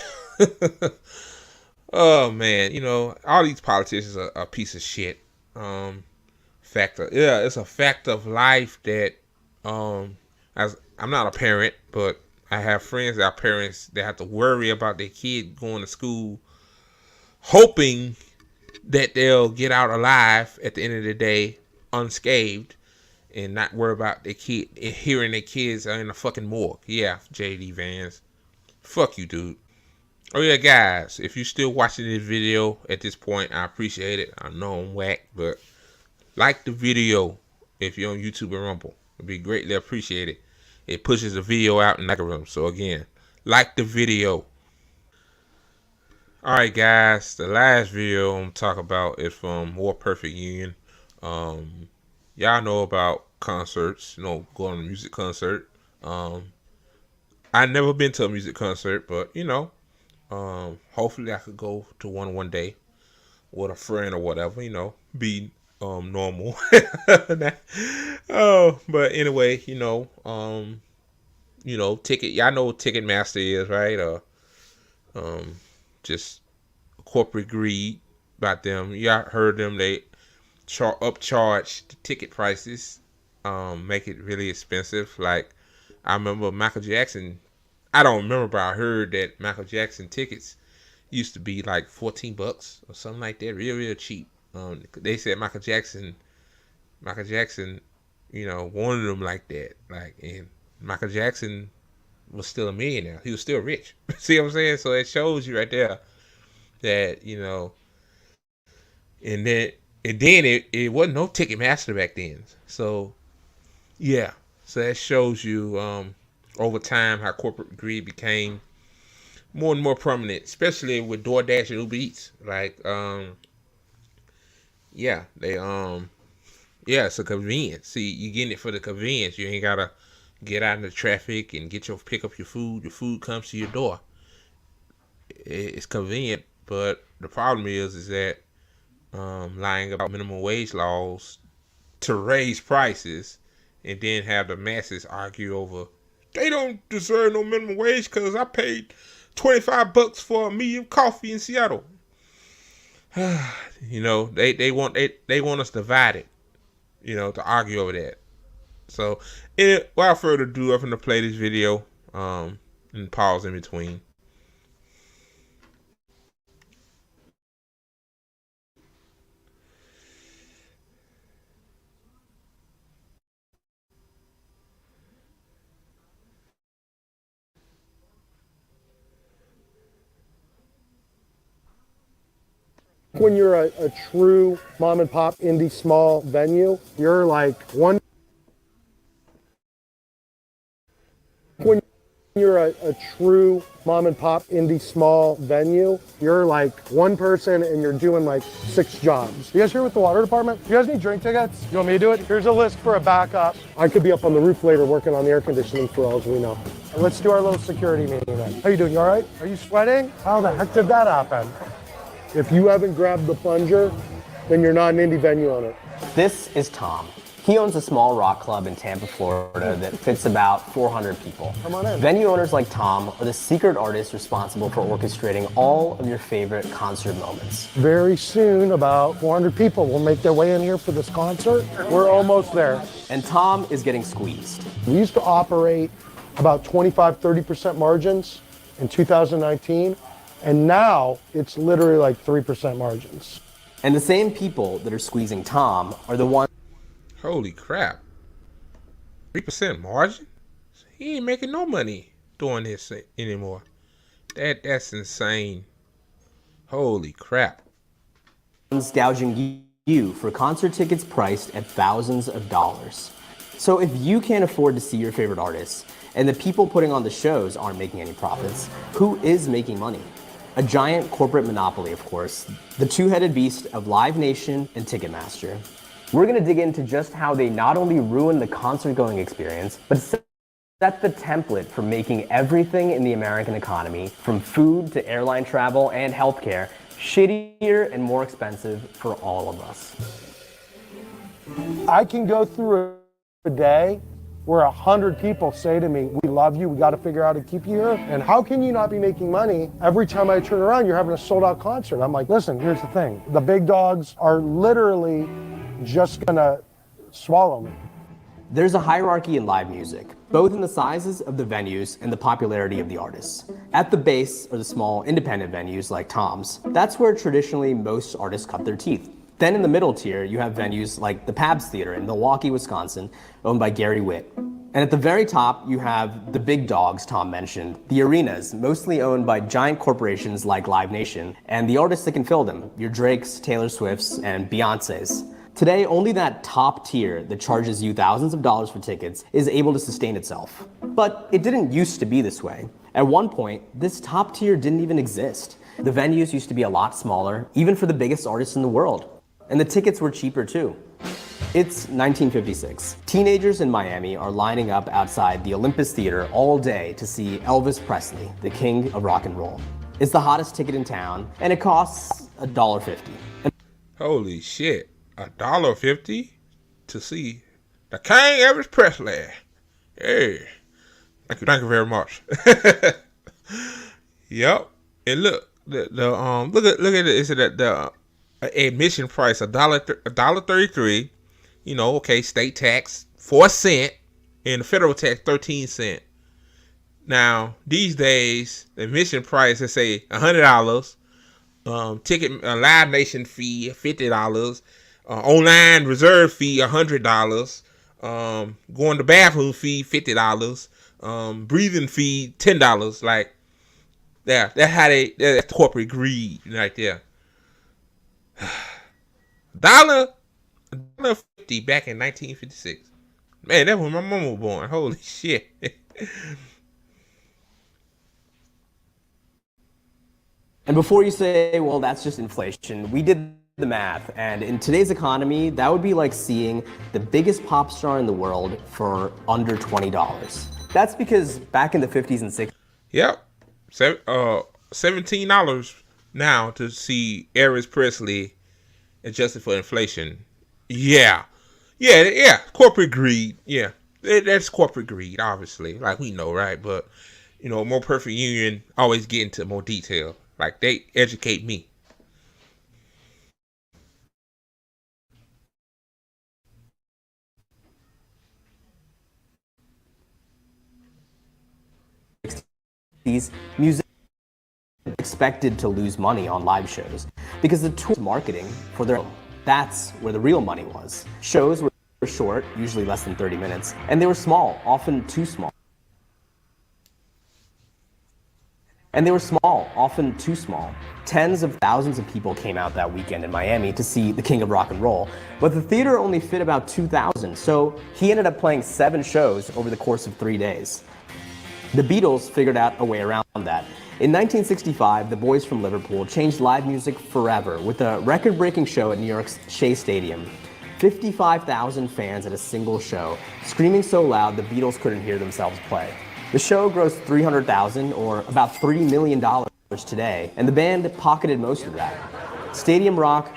Oh man, all these politicians are a piece of shit. It's a fact of life that as I'm not a parent, but I have friends that are parents that have to worry about their kid going to school, hoping that they'll get out alive at the end of the day, unscathed, and not worry about their kid hearing their kids are in a fucking morgue. Yeah, JD Vance. Fuck you, dude. Oh yeah, guys, if you're still watching this video at this point, I appreciate it. I know I'm whack, but like the video if you're on YouTube and Rumble. It'd be greatly appreciated. It pushes the video out in the algorithm. So again, like the video. Alright guys, the last video I'm talking about is from More Perfect Union. Y'all know about concerts, going to a music concert. I've never been to a music concert, but hopefully I could go to one day with a friend or whatever, be normal. Oh, but anyway, ticket. Y'all know what Ticketmaster is, right? Um, just corporate greed about them. Y'all heard them. They upcharge the ticket prices, make it really expensive. Like I remember Michael Jackson. I don't remember, but I heard that Michael Jackson tickets used to be like $14 or something like that, real cheap. They said Michael Jackson, wanted them like that. Like, and Michael Jackson was still a millionaire. He was still rich. See what I'm saying? So it shows you right there that and then it wasn't no Ticketmaster back then. So yeah, so that shows you over time how corporate greed became more and more prominent, especially with DoorDash and Uber Eats. Like yeah, yeah, it's a convenience. See, you getting it for the convenience. You ain't gotta get out in the traffic and pick up your food. Your food comes to your door. It's convenient, but the problem is that lying about minimum wage laws to raise prices, and then have the masses argue over they don't deserve no minimum wage because I paid $25 for a medium coffee in Seattle. They want us divided. To argue over that. So, without further ado, I'm gonna play this video and pause in between. When you're a true mom and pop indie small venue, you're like one. When you're a true mom and pop indie small venue, you're like one person and you're doing like 6 jobs. You guys here with the water department? You guys need drink tickets? You want me to do it? Here's a list for a backup. I could be up on the roof later working on the air conditioning for all as we know. Let's do our little security meeting then. How you doing? You all right? Are you sweating? How the heck did that happen? If you haven't grabbed the plunger, then you're not an indie venue owner. This is Tom. He owns a small rock club in Tampa, Florida that fits about 400 people. Come on in. Venue owners like Tom are the secret artists responsible for orchestrating all of your favorite concert moments. Very soon, about 400 people will make their way in here for this concert. We're almost there. And Tom is getting squeezed. We used to operate about 25-30% margins in 2019. And now it's literally like 3% margins. And the same people that are squeezing Tom are the ones. Holy crap. 3% margin? He ain't making no money doing this anymore. That's insane. Holy crap. Gouging you for concert tickets priced at thousands of dollars. So if you can't afford to see your favorite artists, and the people putting on the shows aren't making any profits, who is making money? A giant corporate monopoly, of course, the two-headed beast of Live Nation and Ticketmaster. We're going to dig into just how they not only ruin the concert-going experience, but set the template for making everything in the American economy, from food to airline travel and healthcare, shittier and more expensive for all of us. I can go through a day where 100 people say to me, we love you, we got to figure out how to keep you here. And how can you not be making money? Every time I turn around, you're having a sold out concert. I'm like, listen, here's the thing. The big dogs are literally just gonna swallow me. There's a hierarchy in live music, both in the sizes of the venues and the popularity of the artists. At the base are the small independent venues like Tom's. That's where traditionally most artists cut their teeth. Then in the middle tier, you have venues like the Pabst Theater in Milwaukee, Wisconsin, owned by Gary Witt. And at the very top, you have the big dogs Tom mentioned, the arenas, mostly owned by giant corporations like Live Nation, and the artists that can fill them, your Drakes, Taylor Swifts, and Beyoncés. Today, only that top tier that charges you thousands of dollars for tickets is able to sustain itself. But it didn't used to be this way. At one point, this top tier didn't even exist. The venues used to be a lot smaller, even for the biggest artists in the world. And the tickets were cheaper too. It's 1956. Teenagers in Miami are lining up outside the Olympus Theater all day to see Elvis Presley, the king of rock and roll. It's the hottest ticket in town, and it costs $1.50. Holy shit. $1.50 to see the King Elvis Presley. Hey, thank you very much. Yep. And look, look at it. Is it the admission price $1 $1.33? You know, okay, state tax 4 cent and the federal tax 13 cent. Now these days, the admission price is say $100. Ticket Live Nation fee $50. Online reserve fee $100. Going to bathroom fee $50. Breathing fee $10. Like, yeah, that's corporate greed right there. Dollar $1.50 back in 1956. Man, that's when my mom was born. Holy shit. And before you say, well, that's just inflation, we did the math. And in today's economy, that would be like seeing the biggest pop star in the world for under $20. That's because back in the 50s and 60s. Yep. $17 now to see Elvis Presley adjusted for inflation. Yeah. Corporate greed. Yeah. That's corporate greed, obviously. Like, we know, right? But, you know, More Perfect Union always get into more detail. Like, they educate me. These musicians expected to lose money on live shows because the tour marketing for their own. That's where the real money was. Shows were short, usually less than 30 minutes, and they were small, often too small. Tens of thousands of people came out that weekend in Miami to see the King of Rock and Roll, but the theater only fit about 2,000, so he ended up playing 7 shows over the course of 3 days. The Beatles figured out a way around that. In 1965, the boys from Liverpool changed live music forever with a record-breaking show at New York's Shea Stadium. 55,000 fans at a single show, screaming so loud the Beatles couldn't hear themselves play. The show grossed $300,000, or about $3 million today, and the band pocketed most of that. Stadium rock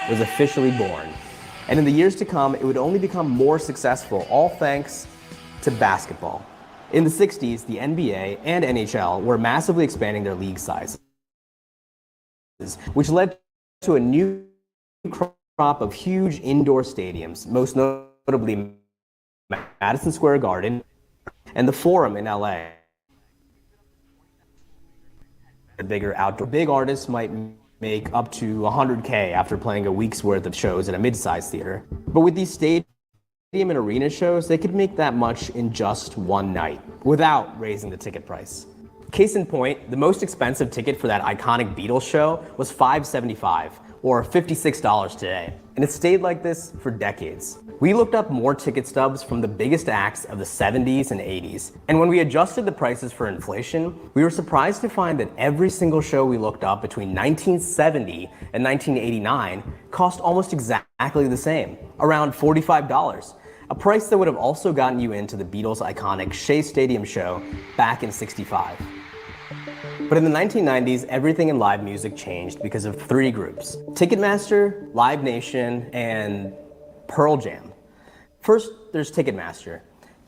was officially born. And in the years to come, it would only become more successful, all thanks to basketball. In the 60s, the NBA and NHL were massively expanding their league sizes, which led to a new crop of huge indoor stadiums, most notably Madison Square Garden and the Forum in LA. Bigger outdoor. Big artists might make up to $100K after playing a week's worth of shows at a mid-sized theater. But with these stadium and arena shows, they could make that much in just one night without raising the ticket price. Case in point, the most expensive ticket for that iconic Beatles show was $575, or $56 today. And it stayed like this for decades. We looked up more ticket stubs from the biggest acts of the 70s and 80s. And when we adjusted the prices for inflation, we were surprised to find that every single show we looked up between 1970 and 1989 cost almost exactly the same, around $45. A price that would have also gotten you into the Beatles' iconic Shea Stadium show back in '65. But in the 1990s, everything in live music changed because of 3 groups: Ticketmaster, Live Nation, and Pearl Jam. First, there's Ticketmaster.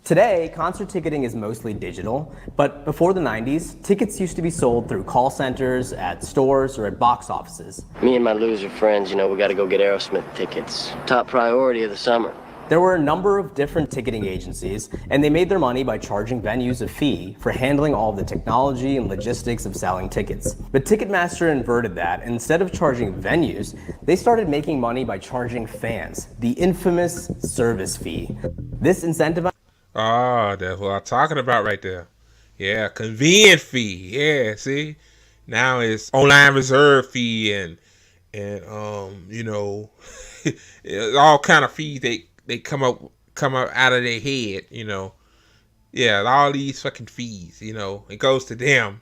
Today, concert ticketing is mostly digital, but before the 90s, tickets used to be sold through call centers, at stores, or at box offices. Me and my loser friends, we gotta go get Aerosmith tickets. Top priority of the summer. There were a number of different ticketing agencies, and they made their money by charging venues a fee for handling all the technology and logistics of selling tickets. But Ticketmaster inverted that, and instead of charging venues, they started making money by charging fans, the infamous service fee. This incentivized... That's what I'm talking about right there. Yeah, convenience fee. Yeah, see? Now it's online reserve fee and all kind of fees they come up out of their head, Yeah, all these fucking fees, it goes to them,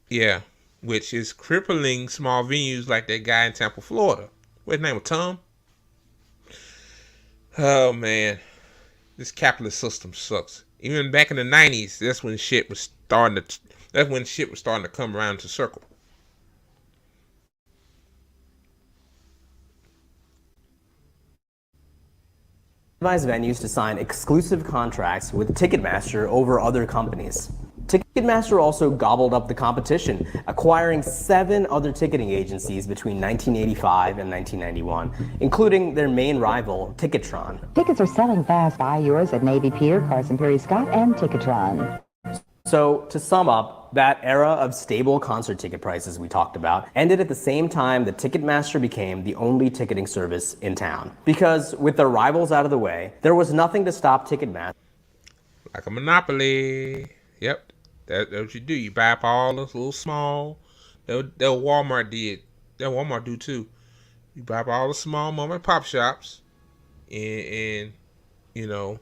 Yeah, which is crippling small venues like that guy in Tampa, Florida. What's his name was Tom? Oh man, this capitalist system sucks. Even back in the 90s, that's when shit was starting to come around to circle. venues to sign exclusive contracts with Ticketmaster over other companies. Ticketmaster also gobbled up the competition, acquiring 7 other ticketing agencies between 1985 and 1991, including their main rival, Ticketron. Tickets are selling fast. Buy yours at Navy Pier, Carson Perry Scott, and Ticketron. So, to sum up, that era of stable concert ticket prices we talked about ended at the same time that Ticketmaster became the only ticketing service in town. Because with their rivals out of the way, there was nothing to stop Ticketmaster. Like a monopoly. Yep. That's what you do. You buy up all those little small. That Walmart did. That Walmart do too. You buy up all the small mom and pop shops, and you know,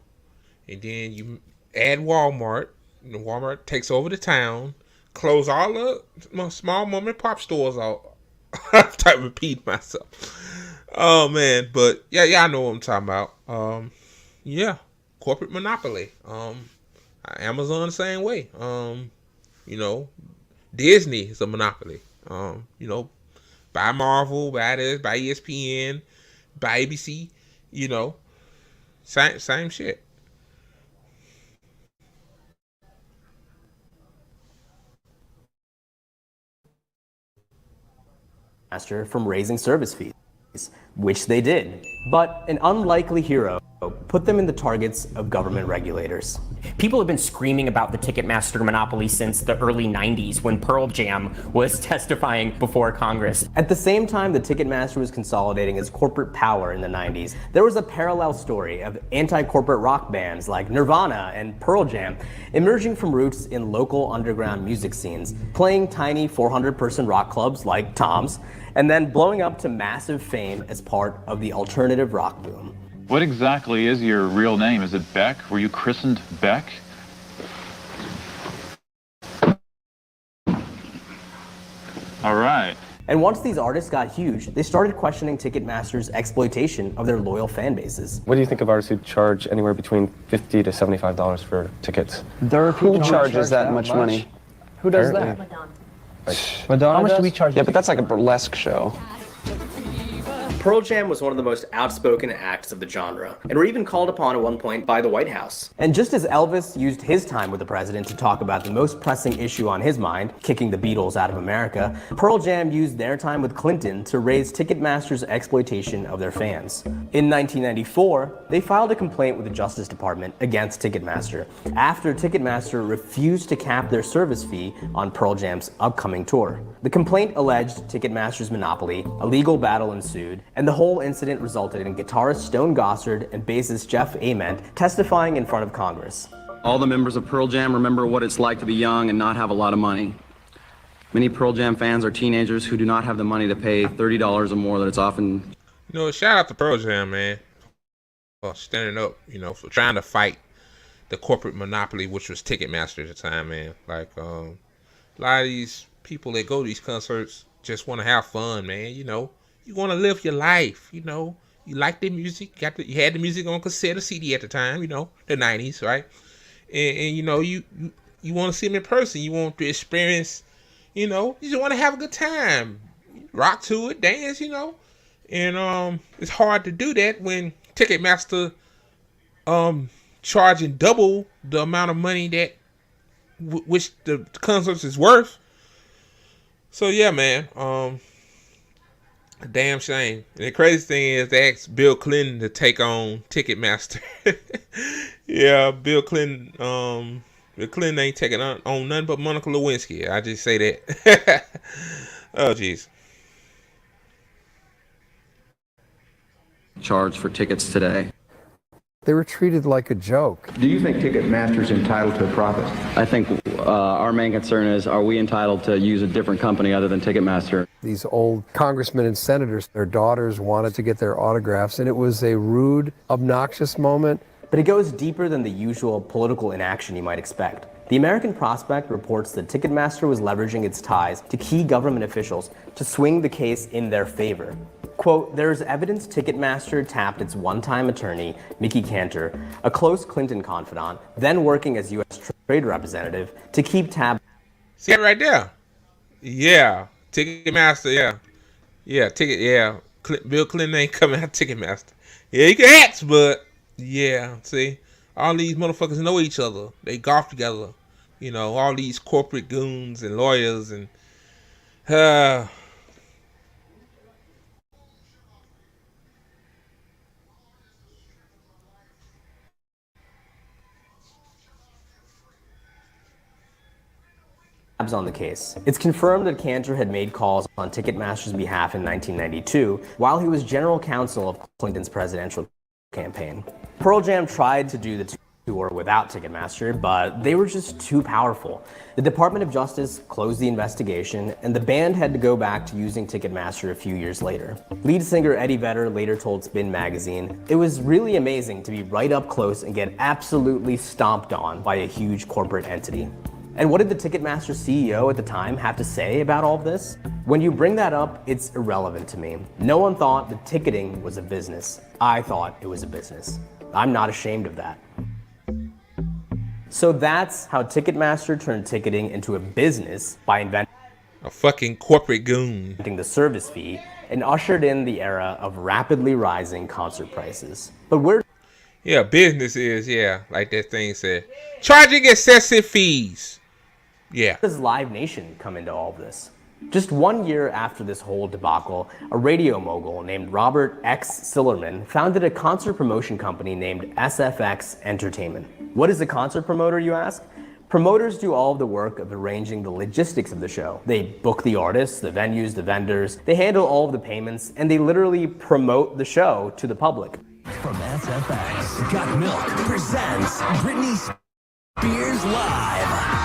and then you add Walmart. And Walmart takes over the town, close all the small mom and pop stores out. I'm trying to repeat myself. Oh man, but yeah, I know what I'm talking about. Yeah, corporate monopoly. Amazon the same way. You know, Disney is a monopoly. You know, buy Marvel, buy this, buy ESPN, buy ABC. You know, same shit. From raising service fees, which they did. But an unlikely hero put them in the targets of government regulators. People have been screaming about the Ticketmaster monopoly since the early 90s when Pearl Jam was testifying before Congress. At the same time the Ticketmaster was consolidating its corporate power in the 90s, there was a parallel story of anti-corporate rock bands like Nirvana and Pearl Jam emerging from roots in local underground music scenes, playing tiny 400-person rock clubs like Tom's, and then blowing up to massive fame as part of the alternative rock boom. What exactly is your real name? Is it Beck? Were you christened Beck? All right. And once these artists got huge, they started questioning Ticketmaster's exploitation of their loyal fan bases. What do you think of artists who charge anywhere between $50 to $75 for tickets? There are people who charges that much money? Who does Apparently. that? Madonna. How much do we charge? Yeah, but that's like a burlesque show. Pearl Jam was one of the most outspoken acts of the genre, and were even called upon at one point by the White House. And just as Elvis used his time with the president to talk about the most pressing issue on his mind, kicking the Beatles out of America, Pearl Jam used their time with Clinton to raise Ticketmaster's exploitation of their fans. In 1994, they filed a complaint with the Justice Department against Ticketmaster after Ticketmaster refused to cap their service fee on Pearl Jam's upcoming tour. The complaint alleged Ticketmaster's monopoly, a legal battle ensued, and the whole incident resulted in guitarist Stone Gossard and bassist Jeff Ament testifying in front of Congress. All the members of Pearl Jam remember what it's like to be young and not have a lot of money. Many Pearl Jam fans are teenagers who do not have the money to pay $30 or more that it's often... You know, shout out to Pearl Jam, man. For standing up, you know, for trying to fight the corporate monopoly, which was Ticketmaster at the time, man. Like, a lot of these people that go to these concerts just want to have fun, man. You know, you want to live your life. You know, you like the music. You had the music on cassette or CD at the time. You know, the 90s, right? And you know, you want to see them in person. You want to experience. You know, you just want to have a good time, rock to it, dance. You know, and it's hard to do that when Ticketmaster charging double the amount of money that which the concerts is worth. So yeah, man, a damn shame. And the crazy thing is they asked Bill Clinton to take on Ticketmaster. Yeah, Bill Clinton ain't taking on nothing but Monica Lewinsky. I just say that. Oh jeez. charge for tickets today. They were treated like a joke. Do you think Ticketmaster's entitled to a profit? I think our main concern is, are we entitled to use a different company other than Ticketmaster? These old congressmen and senators, their daughters wanted to get their autographs, and it was a rude, obnoxious moment. But it goes deeper than the usual political inaction you might expect. The American Prospect reports that Ticketmaster was leveraging its ties to key government officials to swing the case in their favor. Quote, there's evidence Ticketmaster tapped its one-time attorney, Mickey Cantor, a close Clinton confidant, then working as U.S. trade representative, to keep tabs. See that right there? Yeah. Ticketmaster, yeah. Yeah, Bill Clinton ain't coming out Ticketmaster. Yeah, you can ask, but Yeah, see, all these motherfuckers know each other. They golf together. You know, all these corporate goons and lawyers and uh, On the case. It's confirmed that Cantor had made calls on Ticketmaster's behalf in 1992 while he was general counsel of Clinton's presidential campaign. Pearl Jam tried to do the tour without Ticketmaster, but they were just too powerful. The Department of Justice closed the investigation, and the band had to go back to using Ticketmaster a few years later. Lead singer Eddie Vedder later told Spin magazine, "It was really amazing to be right up close and get absolutely stomped on by a huge corporate entity." And what did the Ticketmaster CEO at the time have to say about all of this? When you bring that up, it's irrelevant to me. No one thought that ticketing was a business. I thought it was a business. I'm not ashamed of that. So that's how Ticketmaster turned ticketing into a business by inventing a fucking corporate goon, the service fee, and ushered in the era of rapidly rising concert prices. But where business is, like that thing said, charging excessive fees. Yeah. How does Live Nation come into all of this? Just 1 year after this whole debacle, a radio mogul named Robert X. Sillerman founded a concert promotion company named SFX Entertainment. What is a concert promoter, you ask? Promoters do all of the work of arranging the logistics of the show. They book the artists, the venues, the vendors, they handle all of the payments, and they literally promote the show to the public. From SFX, Got Milk presents Britney Spears Live.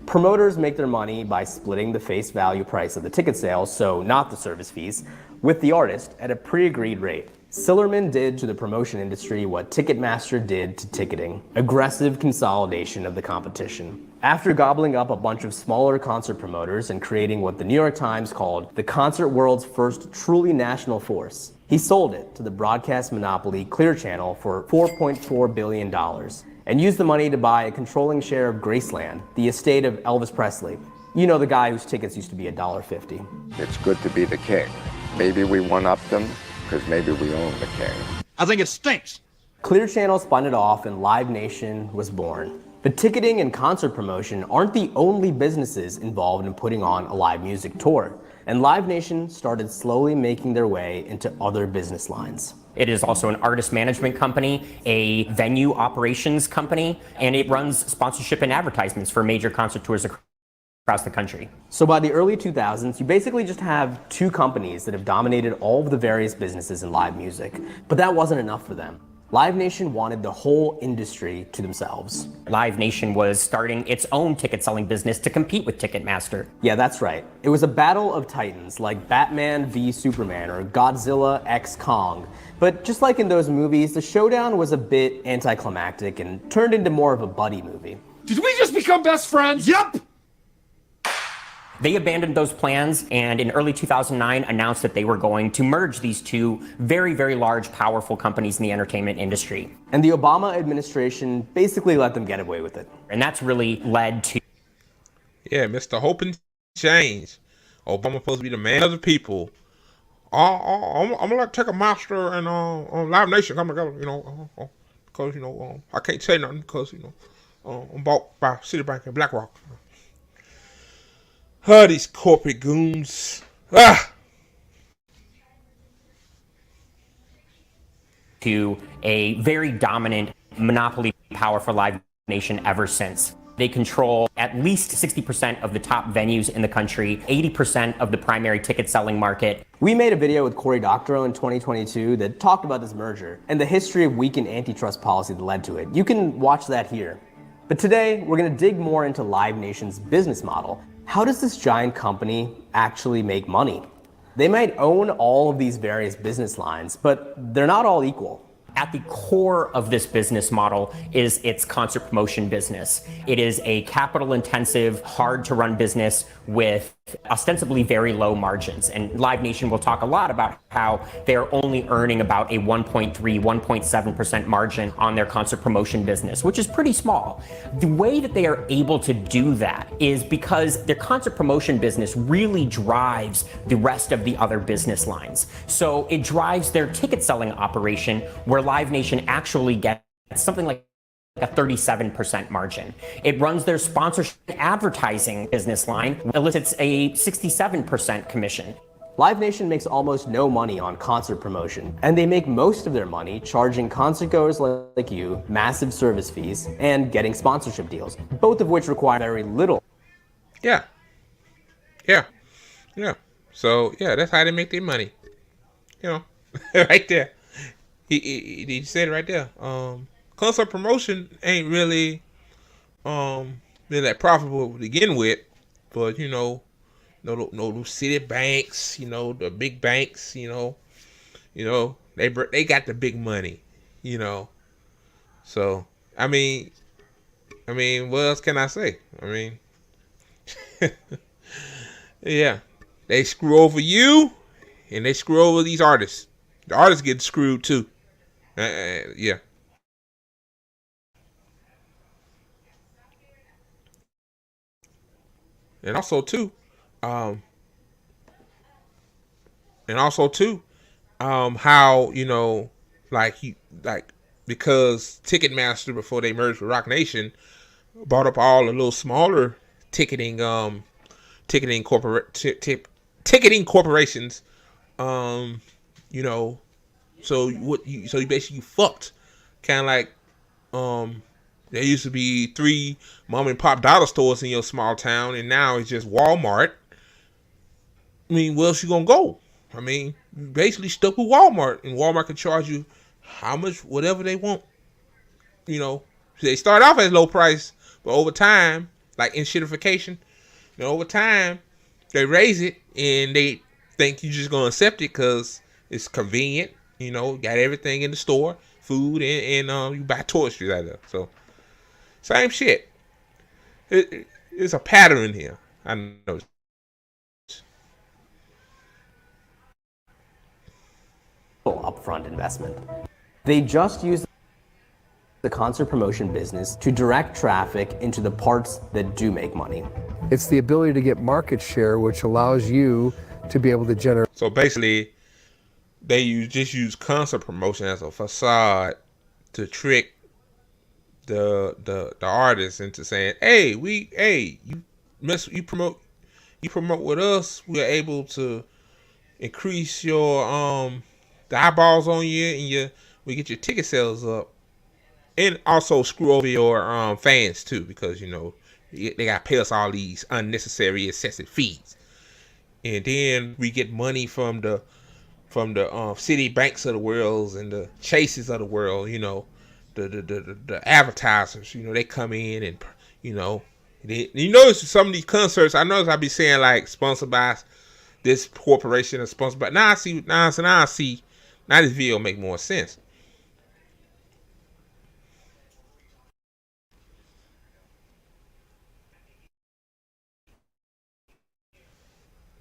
Promoters make their money by splitting the face value price of the ticket sales, so not the service fees, with the artist at a pre-agreed rate. Sillerman did to the promotion industry what Ticketmaster did to ticketing: aggressive consolidation of the competition. After gobbling up a bunch of smaller concert promoters and creating what the New York Times called the concert world's first truly national force, he sold it to the broadcast monopoly Clear Channel for $4.4 billion. And used the money to buy a controlling share of Graceland, the estate of Elvis Presley. You know, the guy whose tickets used to be $1.50. It's good to be the king. Maybe we one-up them, because maybe we own the king. I think it stinks. Clear Channel spun it off and Live Nation was born. But ticketing and concert promotion aren't the only businesses involved in putting on a live music tour. And Live Nation started slowly making their way into other business lines. It is also an artist management company, a venue operations company, and it runs sponsorship and advertisements for major concert tours across the country. So by the early 2000s, you basically just have two companies that have dominated all of the various businesses in live music. But that wasn't enough for them. Live Nation wanted the whole industry to themselves. Live Nation was starting its own ticket selling business to compete with Ticketmaster. Yeah, that's right. It was a battle of titans like Batman v Superman or Godzilla x Kong. But just like in those movies, the showdown was a bit anticlimactic and turned into more of a buddy movie. Did we just become best friends? Yep! They abandoned those plans and in early 2009 announced that they were going to merge these two very, very large, powerful companies in the entertainment industry. And the Obama administration basically let them get away with it. And that's really led to... Yeah, Mr. Hope and Change. Obama supposed to be the man of the people. I'm gonna let Ticketmaster and Live Nation come together, because, I can't say nothing because, I'm bought by Citibank and BlackRock. These corporate goons. To a very dominant monopoly power for Live Nation ever since. They control at least 60% of the top venues in the country, 80% of the primary ticket selling market. We made a video with Cory Doctorow in 2022 that talked about this merger and the history of weakened antitrust policy that led to it. You can watch that here. But today, we're gonna dig more into Live Nation's business model. How does this giant company actually make money? They might own all of these various business lines, but they're not all equal. At the core of this business model is its concert promotion business. It is a capital-intensive, hard-to-run business with ostensibly very low margins. And Live Nation will talk a lot about how they're only earning about a 1.3, 1.7% margin on their concert promotion business, which is pretty small. The way that they are able to do that is because their concert promotion business really drives the rest of the other business lines. So it drives their ticket selling operation, where Live Nation actually gets something like a 37% margin. It runs their sponsorship advertising business line, elicits a 67% commission. Live Nation makes almost no money on concert promotion, and they make most of their money charging concertgoers like you massive service fees and getting sponsorship deals, both of which require very little. Yeah. So yeah, that's how they make their money. You know, right there. He said it right there. Concert promotion ain't really been that profitable to begin with, but no city banks, the big banks, they got the big money, So I mean, what else can I say? I mean, yeah, they screw over you, and they screw over these artists. The artists get screwed too. Yeah. And also too, um, how like because Ticketmaster, before they merged with Rock Nation, bought up all the little smaller ticketing ticketing corporations. You know, so you basically fucked, kind of like there used to be 3 mom and pop dollar stores in your small town, and now it's just Walmart. I mean, where else you gonna go? I mean, you basically stuck with Walmart, and Walmart can charge you how much, whatever they want. They start off at low price, but over time, like in shitification, over time, they raise it, and they think you're just gonna accept it because it's convenient. Got everything in the store, food, and you buy toiletries out of there. So, same shit. It's a pattern here. I know. Upfront investment. They just use the concert promotion business to direct traffic into the parts that do make money. It's the ability to get market share, which allows you to be able to generate. So basically, they use concert promotion as a facade to trick the artists into saying, "Hey, you promote with us, we are able to increase your the eyeballs on you, and we get your ticket sales up, and also screw over your fans too, because they got to pay us all these unnecessary excessive fees, and then we get money from the city banks of the world and the Chases of the world, the advertisers, they come in and you notice some of these concerts. I notice I be saying like sponsored by this corporation or sponsored by. Now this video make more sense.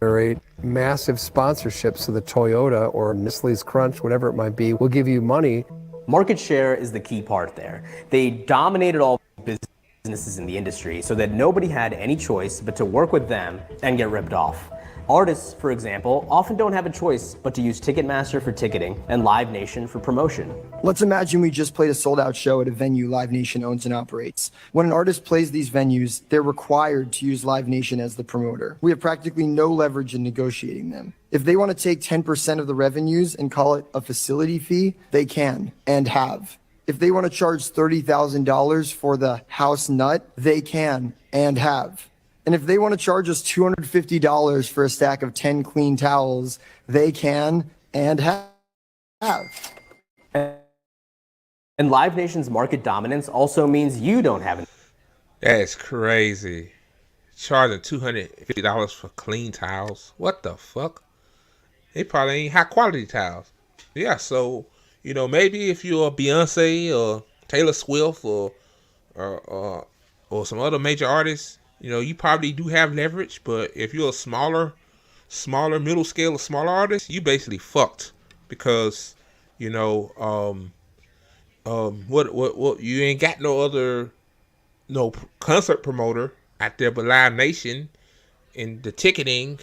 Generate massive sponsorships, so the Toyota or Nestle's Crunch, whatever it might be, will give you money. Market share is the key part there. They dominated all businesses in the industry so that nobody had any choice but to work with them and get ripped off. Artists, for example, often don't have a choice but to use Ticketmaster for ticketing and Live Nation for promotion. Let's imagine we just played a sold-out show at a venue Live Nation owns and operates. When an artist plays these venues, they're required to use Live Nation as the promoter. We have practically no leverage in negotiating them. If they want to take 10% of the revenues and call it a facility fee, they can and have. If they want to charge $30,000 for the house nut, they can and have. And if they want to charge us $250 for a stack of 10 clean towels, they can and have. And Live Nation's market dominance also means you don't have it. That's crazy. Charging $250 for clean towels. What the fuck? They probably ain't high quality towels. Yeah, so maybe if you're a Beyonce or Taylor Swift or some other major artists, you probably do have leverage, but if you're a smaller middle scale or smaller artist, you basically fucked because you know what you ain't got no other no concert promoter out there but Live Nation and the ticketing.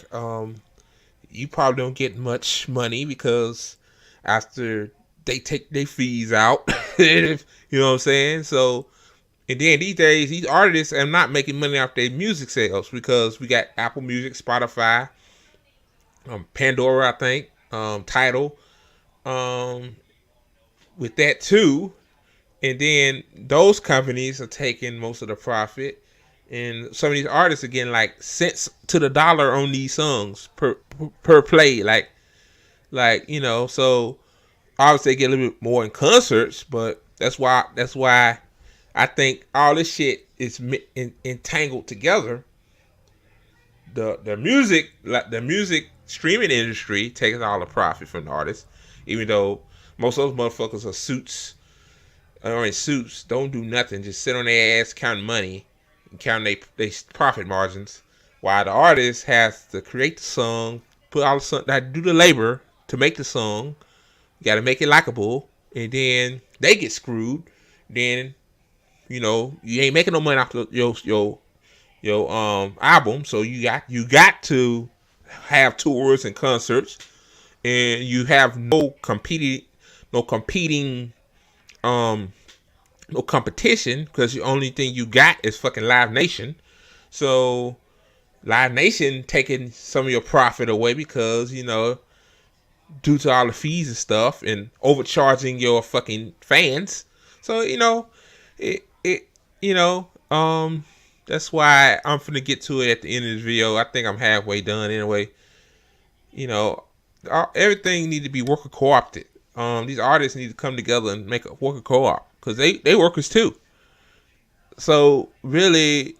You probably don't get much money because after they take their fees out, you know what I'm saying? So, and then these days, these artists are not making money off their music sales because we got Apple Music, Spotify, Pandora, I think, Tidal, um, with that too. And then those companies are taking most of the profit. And some of these artists are getting like cents to the dollar on these songs per play. Like so obviously they get a little bit more in concerts, but that's why I think all this shit is entangled together. The music streaming industry takes all the profit from the artists, even though most of those motherfuckers are in suits, don't do nothing, just sit on their ass counting money and counting they profit margins, while the artist has to create the song, put all the song, do the labor to make the song. You got to make it likable, and then they get screwed. Then you ain't making no money off your album, so you got to have tours and concerts, and you have no competing no competition because the only thing you got is fucking Live Nation. So Live Nation taking some of your profit away because due to all the fees and stuff and overcharging your fucking fans. So that's why I'm finna get to it at the end of this video. I think I'm halfway done anyway. Everything need to be worker co-opted. These artists need to come together and make a worker co-op because they workers too. So really,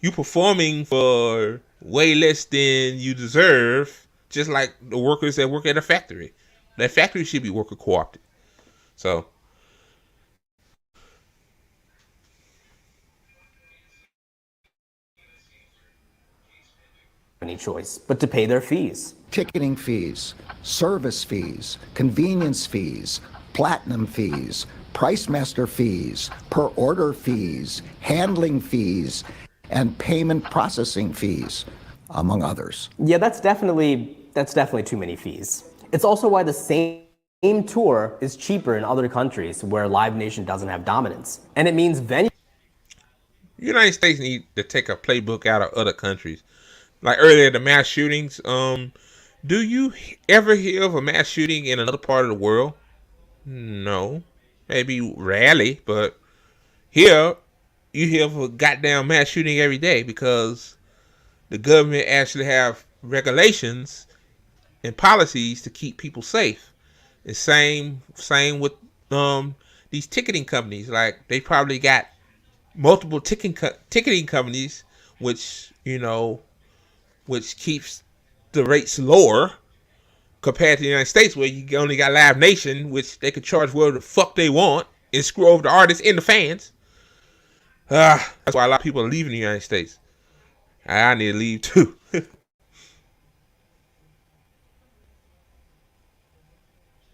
you performing for way less than you deserve, just like the workers that work at a factory. That factory should be worker co-opted. So any choice but to pay their fees. Ticketing fees, service fees, convenience fees, platinum fees, Pricemaster fees, per order fees, handling fees, and payment processing fees, among others. Yeah, that's definitely too many fees. It's also why the same tour is cheaper in other countries where Live Nation doesn't have dominance. And it means United States need to take a playbook out of other countries. Like earlier, the mass shootings. Do you ever hear of a mass shooting in another part of the world? No. Maybe rarely, but here you hear of a goddamn mass shooting every day because the government actually have regulations and policies to keep people safe. The same with these ticketing companies. Like they probably got multiple ticketing companies, which keeps the rates lower compared to the United States, where you only got Live Nation, which they could charge whatever the fuck they want and screw over the artists and the fans. That's why a lot of people are leaving the United States. I need to leave too.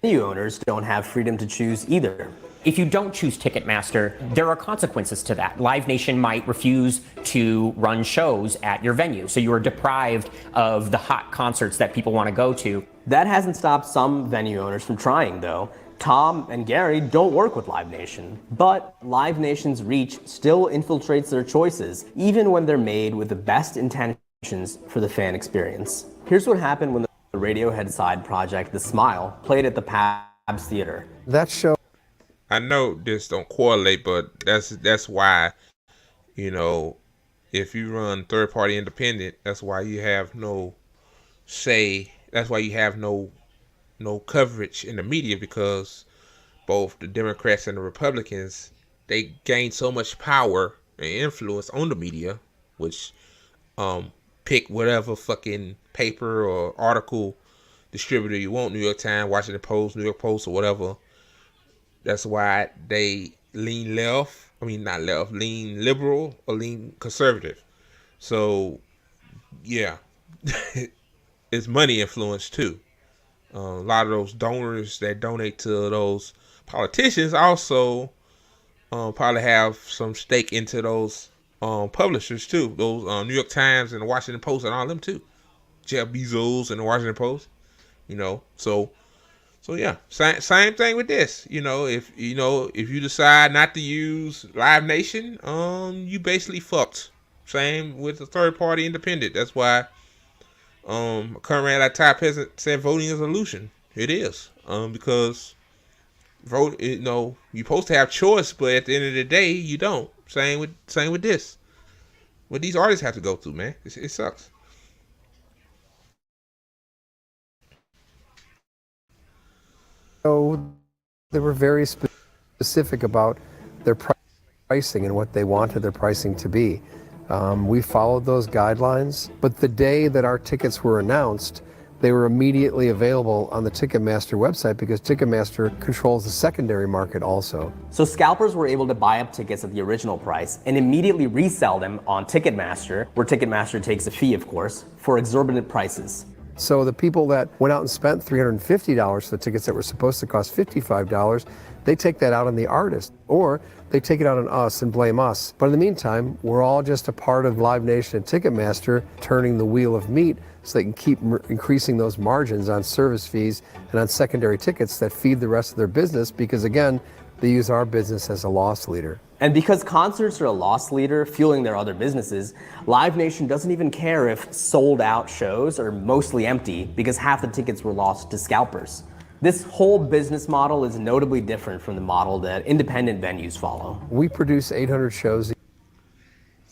venue owners don't have freedom to choose either. If you don't choose Ticketmaster, there are consequences to that. Live Nation might refuse to run shows at your venue, so you are deprived of the hot concerts that people want to go to. That hasn't stopped some venue owners from trying, though. Tom and Gary don't work with Live Nation, but Live Nation's reach still infiltrates their choices, even when they're made with the best intentions for the fan experience. Here's what happened when the Radiohead side project, The Smile, played at the Pabst Theater. That show, I know this don't correlate, but that's why, if you run third party independent, that's why you have no say. That's why you have no coverage in the media, because both the Democrats and the Republicans, they gain so much power and influence on the media, which pick whatever fucking paper or article distributor you want, New York Times, Washington Post, New York Post, or whatever. That's why they lean left. I mean, not left, lean liberal or lean conservative. So, yeah, it's money influence too. A lot of those donors that donate to those politicians also probably have some stake into those publishers too. Those New York Times and the Washington Post and all them too. Jeff Bezos and the Washington Post. So yeah, same thing with this. If you decide not to use Live Nation, you basically fucked. Same with the third party independent. That's why current man like Ty Peasant said voting is an illusion. It is. Because vote, you're supposed to have choice, but at the end of the day, you don't. Same with this. What these artists have to go through, man. It sucks. So they were very specific about their pricing and what they wanted their pricing to be. We followed those guidelines, but the day that our tickets were announced, they were immediately available on the Ticketmaster website because Ticketmaster controls the secondary market also. So scalpers were able to buy up tickets at the original price and immediately resell them on Ticketmaster, where Ticketmaster takes a fee, of course, for exorbitant prices. So the people that went out and spent $350 for the tickets that were supposed to cost $55, they take that out on the artist, or they take it out on us and blame us. But in the meantime, we're all just a part of Live Nation and Ticketmaster turning the wheel of meat so they can keep increasing those margins on service fees and on secondary tickets that feed the rest of their business because, again, they use our business as a loss leader. And because concerts are a loss leader fueling their other businesses, Live Nation doesn't even care if sold out shows are mostly empty because half the tickets were lost to scalpers. This whole business model is notably different from the model that independent venues follow. We produce 800 shows.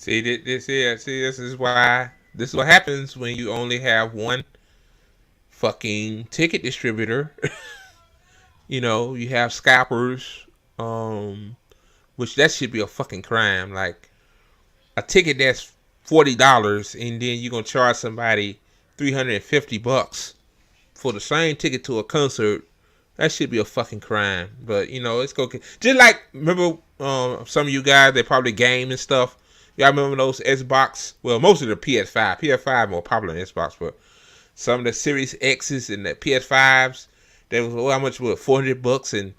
This is what happens when you only have one fucking ticket distributor. You have scalpers, which that should be a fucking crime. Like a ticket that's $40 and then you're gonna charge somebody $350 for the same ticket to a concert. That should be a fucking crime. But it's okay. Just like, remember some of you guys that probably game and stuff. Y'all remember those Xbox? Well, most of the PS5. PS5 more popular than Xbox, but some of the Series X's and the PS5s, they was how much was it, $400,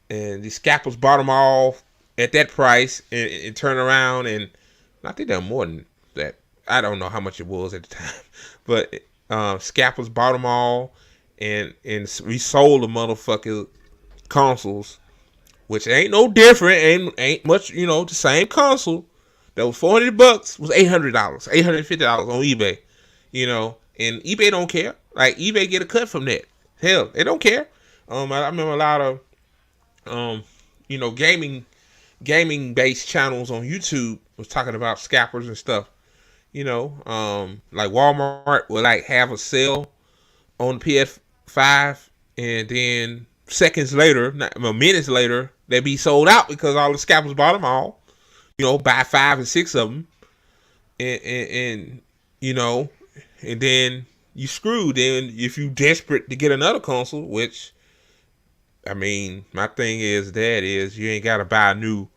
and the scalpers bought them all at that price and turn around, and I think they're more than that. I don't know how much it was at the time, but scalpers bought them all and resold the motherfucking consoles, which ain't no different, ain't much, the same console that was $400 was $800, $850 on eBay, and eBay don't care. Like eBay get a cut from that. Hell, they don't care. I remember a lot of gaming based channels on YouTube was talking about scalpers and stuff. Like Walmart will like have a sale on PS5 and then minutes later they be sold out because all the scalpers bought them all. Buy 5 and 6 of them, and then you screwed. Then if you desperate to get another console, which I mean, my thing is you ain't got to buy a new.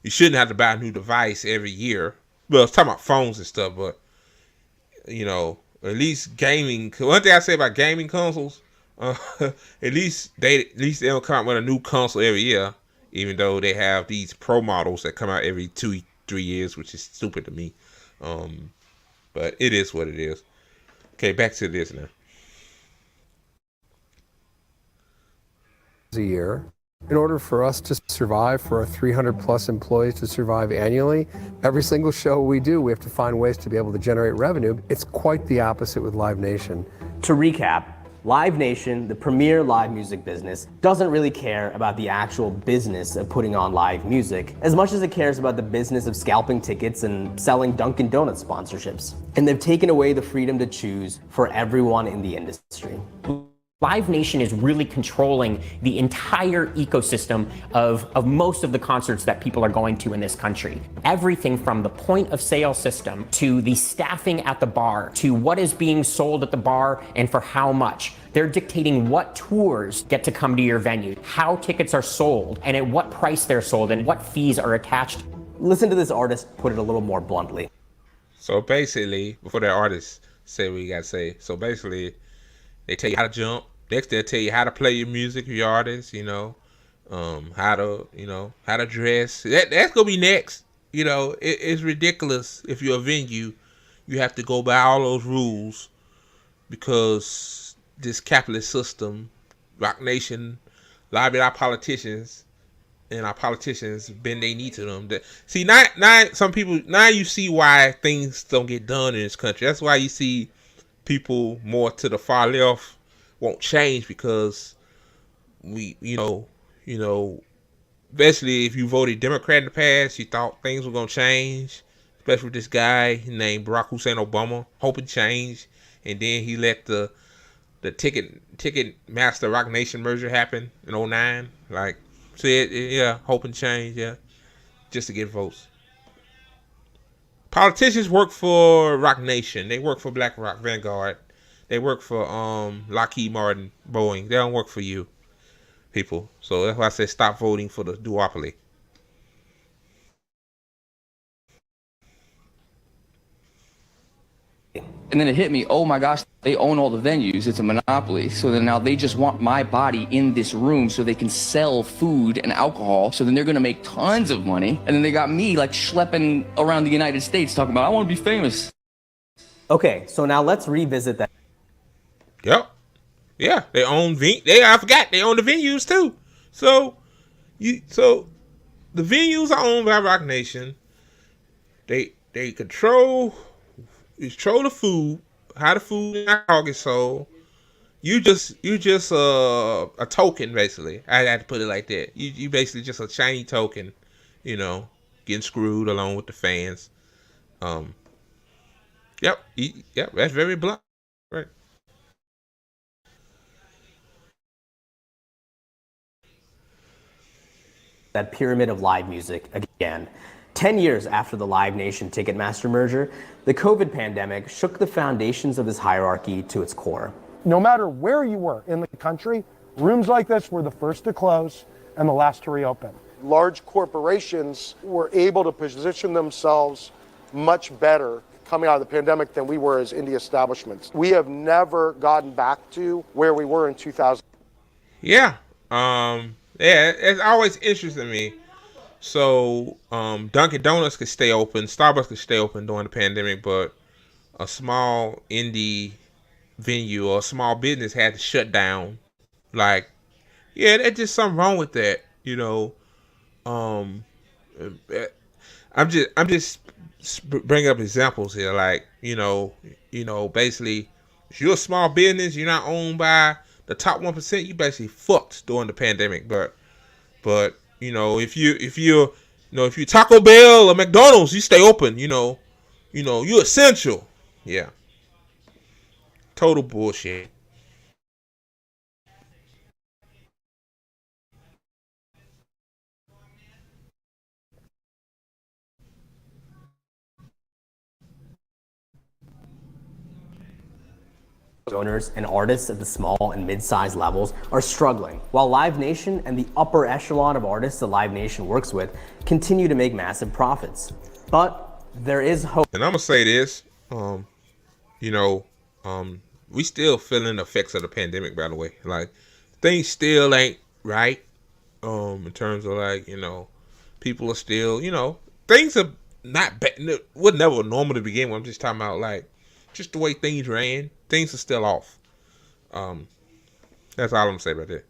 You shouldn't have to buy a new device every year. Well, it's talking about phones and stuff, but at least gaming. One thing I say about gaming consoles, at least they don't come out with a new console every year. Even though they have these pro models that come out every 2-3 years, which is stupid to me. But it is what it is. Okay, back to this now. A year. In order for us to survive, for our 300 plus employees to survive annually, every single show we do, we have to find ways to be able to generate revenue. It's quite the opposite with Live Nation. To recap, Live Nation, the premier live music business, doesn't really care about the actual business of putting on live music as much as it cares about the business of scalping tickets and selling Dunkin' Donuts sponsorships. And they've taken away the freedom to choose for everyone in the industry. Live Nation is really controlling the entire ecosystem of most of the concerts that people are going to in this country. Everything from the point of sale system to the staffing at the bar to what is being sold at the bar and for how much. They're dictating what tours get to come to your venue, how tickets are sold, and at what price they're sold, and what fees are attached. Listen to this artist put it a little more bluntly. So basically, before that artist say what you gotta say, so basically, they tell you how to jump. Next, they'll tell you how to play your music, your artist, how to dress. That's gonna be next. It's ridiculous. If you're a venue, you have to go by all those rules because this capitalist system, Rock Nation, lobbied our politicians, and our politicians bend their knee to them. See, now some people, now you see why things don't get done in this country. That's why you see people more to the far left won't change, because especially if you voted Democrat in the past, you thought things were gonna change, especially with this guy named Barack Hussein Obama, hoping change, and then he let the Ticketmaster Rock Nation merger happen in 2009. Like, said, yeah, hoping change, yeah, just to get votes. Politicians work for Rock Nation. They work for Black Rock Vanguard. They work for Lockheed Martin, Boeing. They don't work for you people. So that's why I said stop voting for the duopoly. And then it hit me, oh my gosh, they own all the venues. It's a monopoly. So then now they just want my body in this room so they can sell food and alcohol. So then they're going to make tons of money. And then they got me like schlepping around the United States talking about, I want to be famous. Okay, so now let's revisit that. Yep. Yeah, they own I forgot they own the venues too. So the venues are owned by Rock Nation. They control the food, how the food and alcohol gets sold. You just a token, basically. I had to put it like that. You basically just a shiny token, getting screwed along with the fans. Yep, that's very blunt, right? That pyramid of live music again. 10 years after the Live Nation Ticketmaster merger, the COVID pandemic shook the foundations of this hierarchy to its core. No matter where you were in the country, rooms like this were the first to close and the last to reopen. Large corporations were able to position themselves much better coming out of the pandemic than we were as indie establishments. We have never gotten back to where we were in 2000. Yeah. It's always interesting me. So, Dunkin' Donuts could stay open, Starbucks could stay open during the pandemic, but a small indie venue or a small business had to shut down. Like, yeah, there's just something wrong with that, I'm just bringing up examples here, like, basically, if you're a small business, you're not owned by the top 1%, you basically fucked during the pandemic. But if you Taco Bell or McDonald's, you stay open. You're essential. Yeah. Total bullshit. Owners and artists at the small and mid-sized levels are struggling, while Live Nation and the upper echelon of artists that Live Nation works with continue to make massive profits. But there is hope. And I'm gonna say this, we still feeling the effects of the pandemic, by the way. Like, things still ain't right, in terms of, like, people are still, things are not bad. Would never normal to begin with. I'm just talking about, like, just the way things ran. Things are still off. That's all I'm gonna say about that.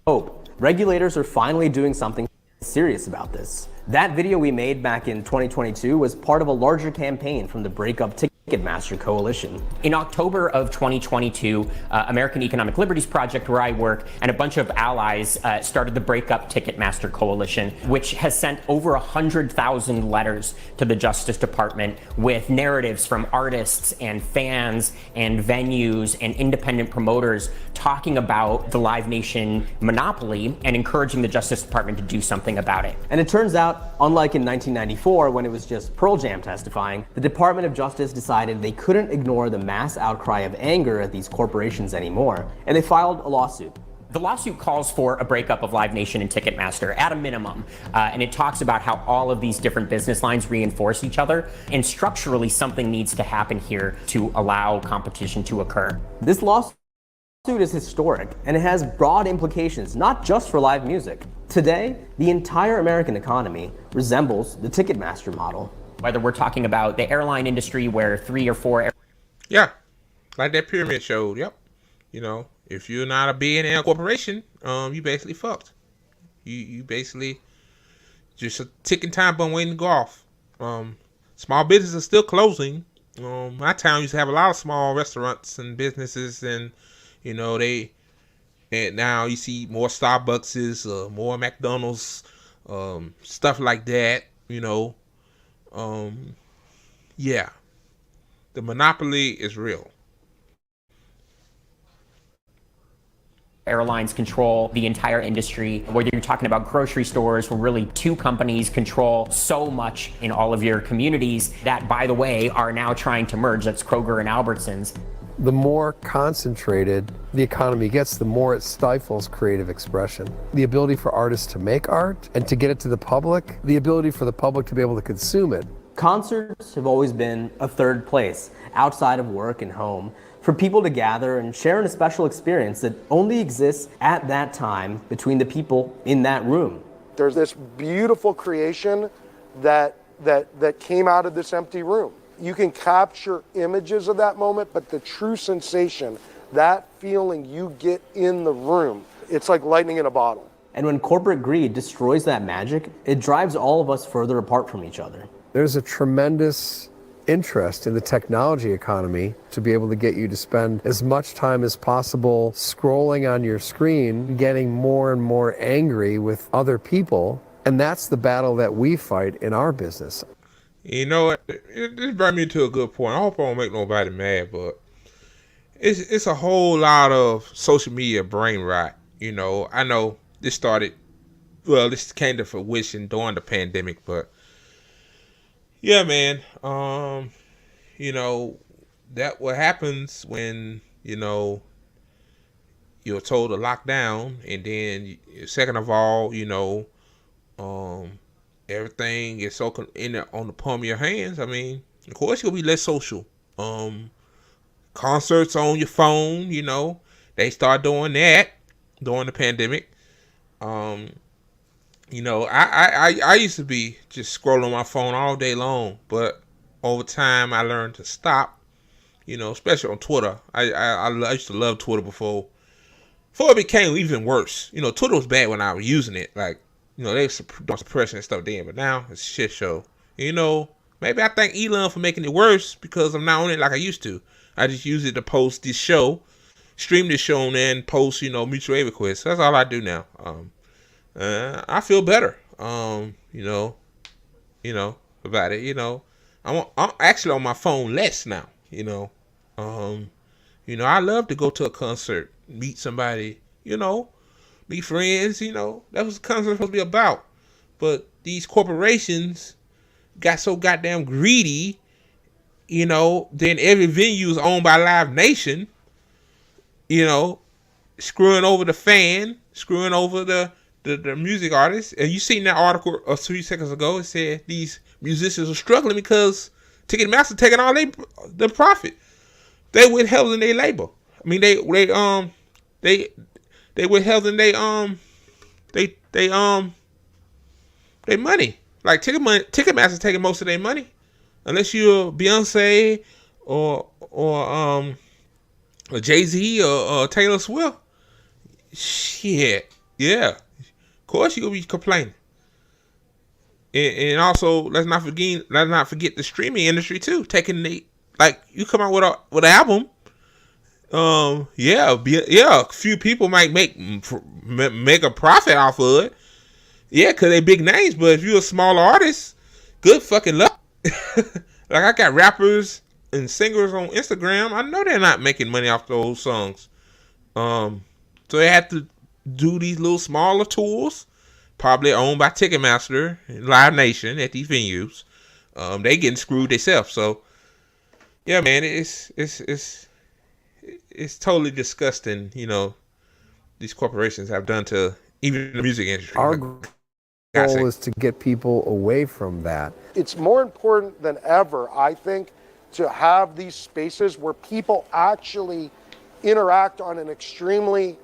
Hope. Regulators are finally doing something serious about this. That video we made back in 2022 was part of a larger campaign from the breakup ticket Ticketmaster coalition. In October of 2022, American Economic Liberties Project, where I work, and a bunch of allies started the Break Up Ticketmaster Coalition, which has sent over 100,000 letters to the Justice Department with narratives from artists and fans and venues and independent promoters talking about the Live Nation monopoly and encouraging the Justice Department to do something about it. And it turns out, unlike in 1994 when it was just Pearl Jam testifying, the Department of Justice decided they couldn't ignore the mass outcry of anger at these corporations anymore, and they filed a lawsuit. The lawsuit calls for a breakup of Live Nation and Ticketmaster at a minimum, and it talks about how all of these different business lines reinforce each other, and structurally something needs to happen here to allow competition to occur. This lawsuit is historic, and it has broad implications, not just for live music. Today, the entire American economy resembles the Ticketmaster model. Whether we're talking about the airline industry where 3 or 4... Yeah, like that pyramid showed, yep. You know, if you're not a billionaire corporation, you basically fucked. You basically just a ticking time bomb waiting to go off. Small businesses are still closing. My town used to have a lot of small restaurants and businesses, and you know and now you see more Starbuckses, more McDonald's, stuff like that. You know, yeah, the monopoly is real. Airlines control the entire industry, whether you're talking about grocery stores where really 2 companies control so much in all of your communities that, by the way, are now trying to merge. That's Kroger and Albertsons. The more concentrated the economy gets, the more it stifles creative expression. The ability for artists to make art and to get it to the public, the ability for the public to be able to consume it. Concerts have always been a third place, outside of work and home, for people to gather and share in a special experience that only exists at that time between the people in that room. There's this beautiful creation that came out of this empty room. You can capture images of that moment, but the true sensation, that feeling you get in the room, it's like lightning in a bottle. And when corporate greed destroys that magic, it drives all of us further apart from each other. There's a tremendous interest in the technology economy to be able to get you to spend as much time as possible scrolling on your screen, getting more and more angry with other people. And that's the battle that we fight in our business. You know what? This brought me to a good point. I hope I don't make nobody mad, but it's a whole lot of social media brain rot. You know, I know this came to fruition during the pandemic, but yeah, man. You know, that what happens when, you know, you're told to lock down, and then second of all, you know, everything is so on the palm of your hands. I mean, of course you'll be less social. Concerts on your phone, you know, they start doing that during the pandemic. You know, I used to be just scrolling my phone all day long, but over time I learned to stop. You know, especially on Twitter. I used to love Twitter before it became even worse. You know, Twitter was bad when I was using it. Like, you know, they were suppression and stuff then, but now it's a shit show. You know, maybe I thank Elon for making it worse because I'm not on it like I used to. I just use it to post this show, stream this show, and then post, you know, mutual aid requests. That's all I do now. I feel better. You know, about it. You know, I'm actually on my phone less now. You know, I love to go to a concert, meet somebody. You know, meet friends. You know, that was the concert supposed to be about. But these corporations got so goddamn greedy. You know, then every venue is owned by Live Nation. You know, screwing over the fan, screwing over the music artists. And you seen that article 3 seconds ago. It said these musicians are struggling because Ticketmaster taking all the profit. They withheld in their labor. I mean, they withheld in their money. Like Ticketmaster taking most of their money. Unless you're Beyonce or Jay-Z or Taylor Swift. Shit. Yeah. Of course you'll be complaining. And also let's not forget the streaming industry too, taking Like you come out with an album, a few people might make a profit off of it. Yeah, cause they big names. But if you're a smaller artist, good fucking luck. Like I got rappers and singers on Instagram. I know they're not making money off those songs. So they have to do these little smaller tours, probably owned by Ticketmaster and Live Nation at these venues. They getting screwed themselves. So yeah, man, it's totally disgusting. You know, these corporations have done to even the music industry. Our goal is to get people away from that. It's more important than ever, I think, to have these spaces where people actually interact on an extremely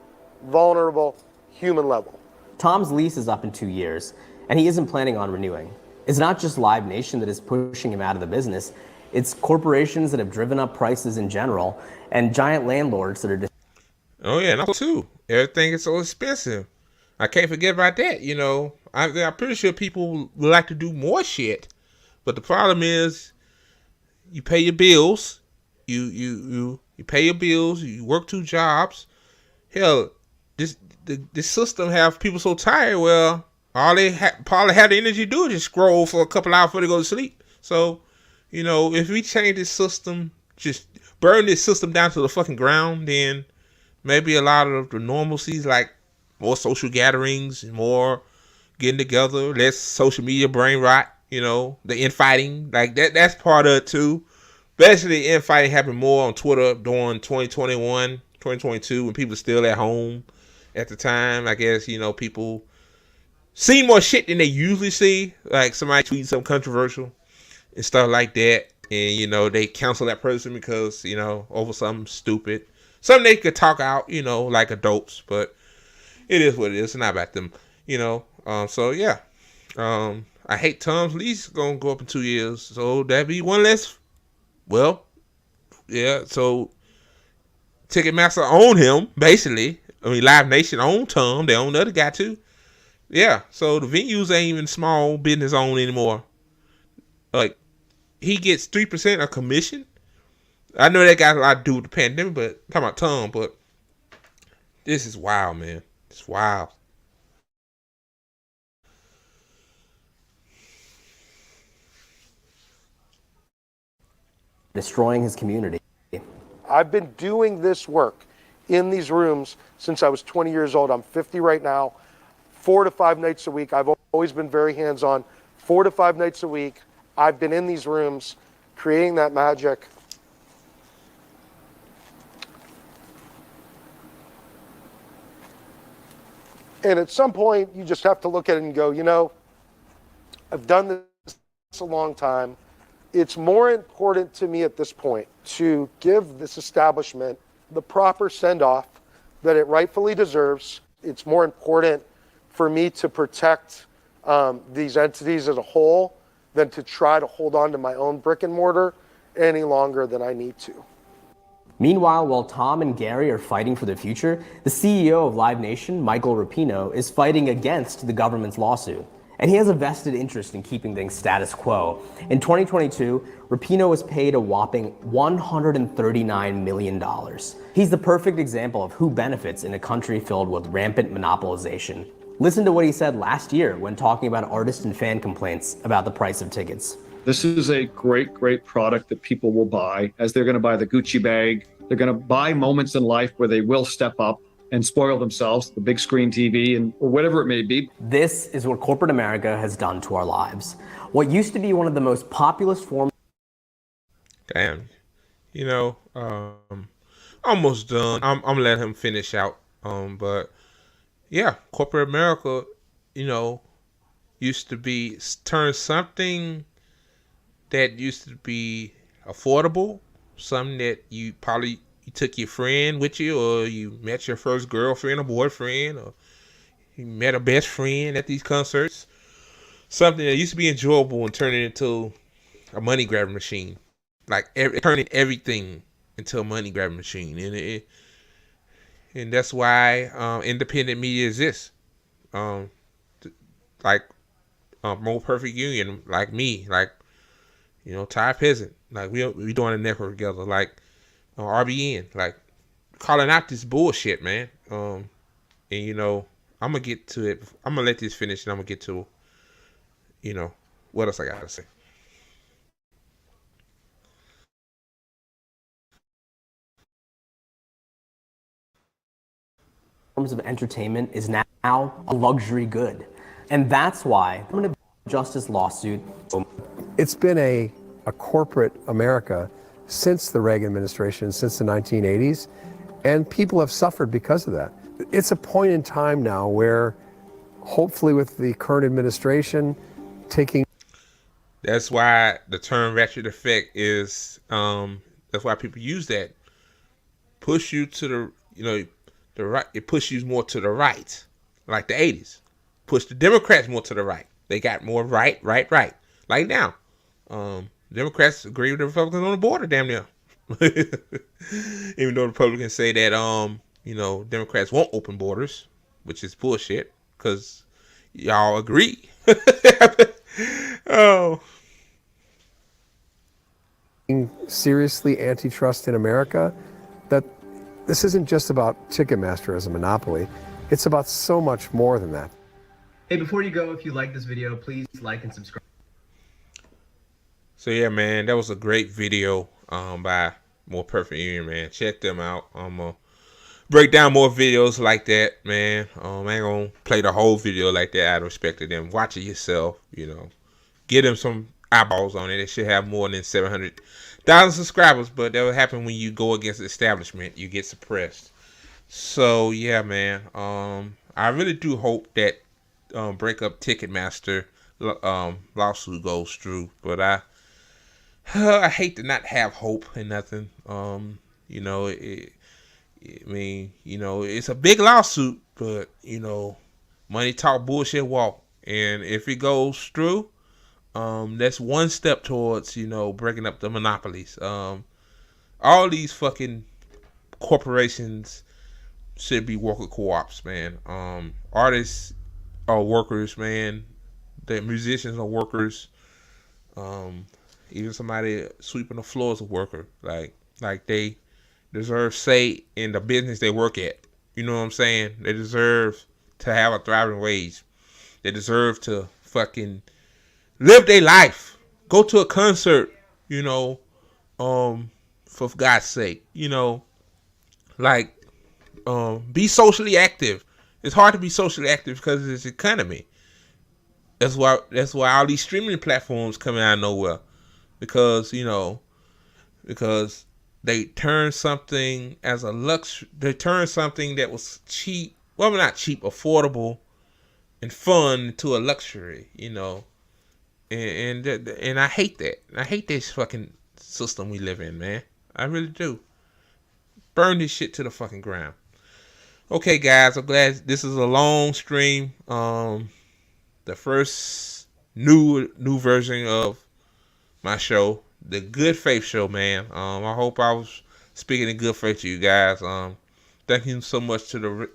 vulnerable human level. Tom's lease is up in 2 years, and he isn't planning on renewing. It's not just Live Nation that is pushing him out of the business. It's corporations that have driven up prices in general, and giant landlords that are... Oh yeah, and also too, everything is so expensive. I can't forget about that. You know, I'm pretty sure people would like to do more shit, but the problem is, you pay your bills, you pay your bills, you work 2 jobs. Hell, this system have people so tired. Well, all they probably have the energy to do is just scroll for a couple hours before they go to sleep. So, you know, if we change this system, just burn this system down to the fucking ground, then maybe a lot of the normalcies, like more social gatherings, more getting together, less social media brain rot, you know, the infighting, like that's part of it too. Especially infighting happened more on Twitter during 2021, 2022, when people were still at home at the time. I guess, you know, people see more shit than they usually see. Like somebody tweets something controversial and stuff like that. And, you know, they cancel that person because, you know, over something stupid. Something they could talk out, you know, like adults. But it is what it is. It's not about them, you know. So, yeah. I hate Tom's lease going to go up in 2 years. So that'd be one less. Well, yeah. So Ticketmaster own him, basically. I mean, Live Nation own Tom. They own the other guy, too. Yeah. So the venues ain't even small business owned anymore. Like, he gets 3% of commission. I know that got a lot to do with the pandemic, but I'm talking about Tom, but this is wild, man. It's wild. Destroying his community. I've been doing this work in these rooms since I was 20 years old. I'm 50 right now, 4 to 5 nights a week. I've always been very hands-on. 4 to 5 nights a week, I've been in these rooms creating that magic. And at some point, you just have to look at it and go, you know, I've done this a long time. It's more important to me at this point to give this establishment the proper send-off that it rightfully deserves. It's more important for me to protect these entities as a whole than to try to hold on to my own brick and mortar any longer than I need to. Meanwhile, while Tom and Gary are fighting for the future, the CEO of Live Nation, Michael Rapino, is fighting against the government's lawsuit. And he has a vested interest in keeping things status quo. In 2022, Rapino was paid a whopping $139 million. He's the perfect example of who benefits in a country filled with rampant monopolization. Listen to what he said last year when talking about artist and fan complaints about the price of tickets. This is a great, great product that people will buy, as they're going to buy the Gucci bag. They're going to buy moments in life where they will step up and spoil themselves, the big screen TV and or whatever it may be. This is what corporate America has done to our lives. What used to be one of the most populous forms... Damn. You know, almost done. I'm gonna let him finish out. But yeah, corporate America, you know, used to be turned something that used to be affordable, something that you probably you took your friend with you, or you met your first girlfriend or boyfriend, or you met a best friend at these concerts. Something that used to be enjoyable and turning into a money grabbing machine, like turning everything into a money grabbing machine, and that's why independent media exists. Like More Perfect Union, like me, like. Tired Peasant. Like we doing a network together, like RBN, like calling out this bullshit, man. And I'm gonna get to it. I'm gonna let this finish, and I'm gonna get to, what else I gotta say. Forms of entertainment is now a luxury good. And that's why I'm going to justice lawsuit. It's been a corporate America since the Reagan administration, since the 1980s, and people have suffered because of that. It's a point in time now where hopefully with the current administration taking... That's why the term ratchet effect is, that's why people use that. Push you to the right. It pushes you more to the right, like the 80s. Push the Democrats more to the right. They got more right. Like now, Democrats agree with the Republicans on the border, damn near. Even though Republicans say that, Democrats won't open borders, which is bullshit, because y'all agree. Oh. Seriously antitrust in America, that this isn't just about Ticketmaster as a monopoly. It's about so much more than that. Hey, before you go, if you like this video, please like and subscribe. So yeah, man, that was a great video by More Perfect Union, man. Check them out. I'm gonna break down more videos like that, man. I ain't gonna play the whole video like that out of respect to them. Watch it yourself, Get them some eyeballs on it. It should have more than 700,000 subscribers, but that will happen when you go against the establishment. You get suppressed. So yeah, man. I really do hope that breakup Ticketmaster lawsuit goes through, but I hate to not have hope in nothing. It's a big lawsuit, but money talk, bullshit walk, and if it goes through, that's one step towards breaking up the monopolies. All these fucking corporations should be worker co-ops, man. Artists are workers, man. The musicians are workers. Even somebody sweeping the floor is a worker. Like they deserve say in the business they work at. You know what I'm saying? They deserve to have a thriving wage. They deserve to fucking live their life. Go to a concert, for God's sake. Be socially active. It's hard to be socially active because of this economy. That's why all these streaming platforms coming out of nowhere. Because they turn something as a luxury. They turn something that was cheap, well, not cheap, affordable, and fun to a luxury. And I hate that. I hate this fucking system we live in, man. I really do. Burn this shit to the fucking ground. Okay, guys, I'm glad this is a long stream. The first new version of my show, the Good Faith Show, man. I hope I was speaking in good faith to you guys. Thank you so much to the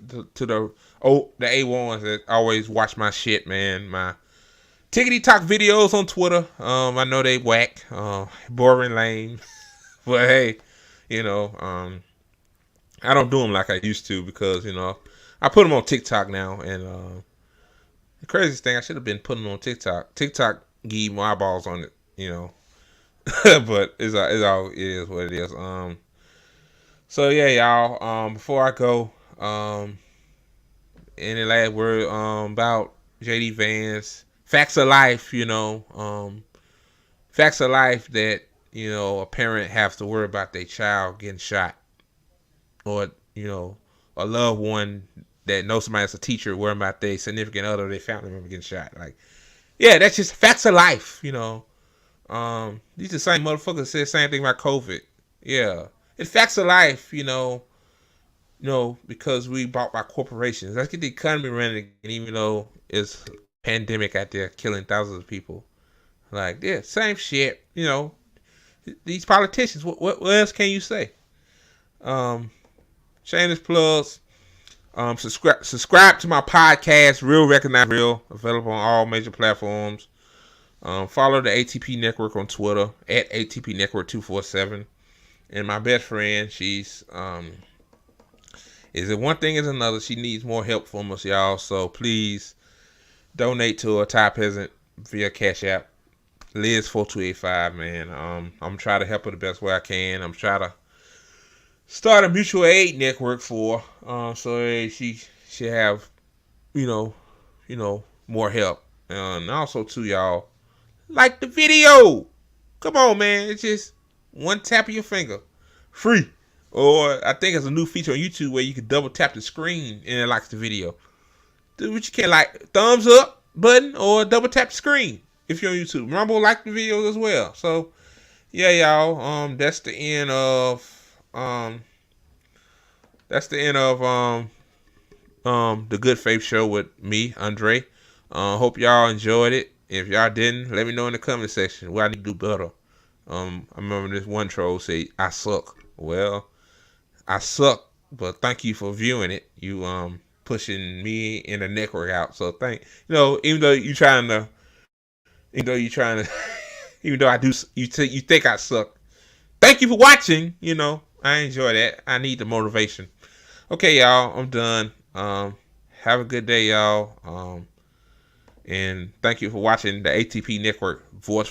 A1s that always watch my shit, man. My Tickety Talk videos on Twitter. I know they whack, boring, lame, but hey, I don't do them like I used to because I put them on TikTok now, and the craziest thing, I should have been putting them on TikTok. TikTok give my eyeballs on it, but it is what it is. So yeah, y'all. Before I go, any last word about JD Vance? Facts of life, facts of life that a parent has to worry about their child getting shot, or a loved one that knows somebody that's a teacher worrying about their significant other, their family member getting shot. Like, yeah, that's just facts of life, These are the same motherfuckers said the same thing about COVID. Yeah, it's facts of life, because we bought by corporations. Let's get the economy running again, even though it's a pandemic out there killing thousands of people. Like, yeah, same shit, These politicians, what else can you say? Shameless plugs. Subscribe to my podcast, Real Recognize Real, available on all major platforms. Follow the ATP Network on Twitter at ATP Network 247. And my best friend, she's is it one thing is another. She needs more help from us, y'all. So please donate to a Thai peasant via Cash App. Liz4285, man. I'm trying to help her the best way I can. I'm trying to start a mutual aid network for so she have more help. And also too, y'all, like the video. Come on, man. It's just one tap of your finger. Free. Or I think it's a new feature on YouTube where you can double tap the screen and it likes the video. Do what you can, like thumbs up button or double tap the screen if you're on YouTube. Remember, like the videos as well. So yeah, y'all. That's the end of the Good Faith Show with me, Andre. Hope y'all enjoyed it. If y'all didn't, let me know in the comment section what I need to do better. I remember this one troll say I suck. Well, I suck, but thank you for viewing it. You pushing me and the network out. So even though you trying to even though I do, you think I suck. Thank you for watching. I enjoy that. I need the motivation. Okay, y'all, I'm done. Have a good day, y'all. And thank you for watching the ATP Network Voice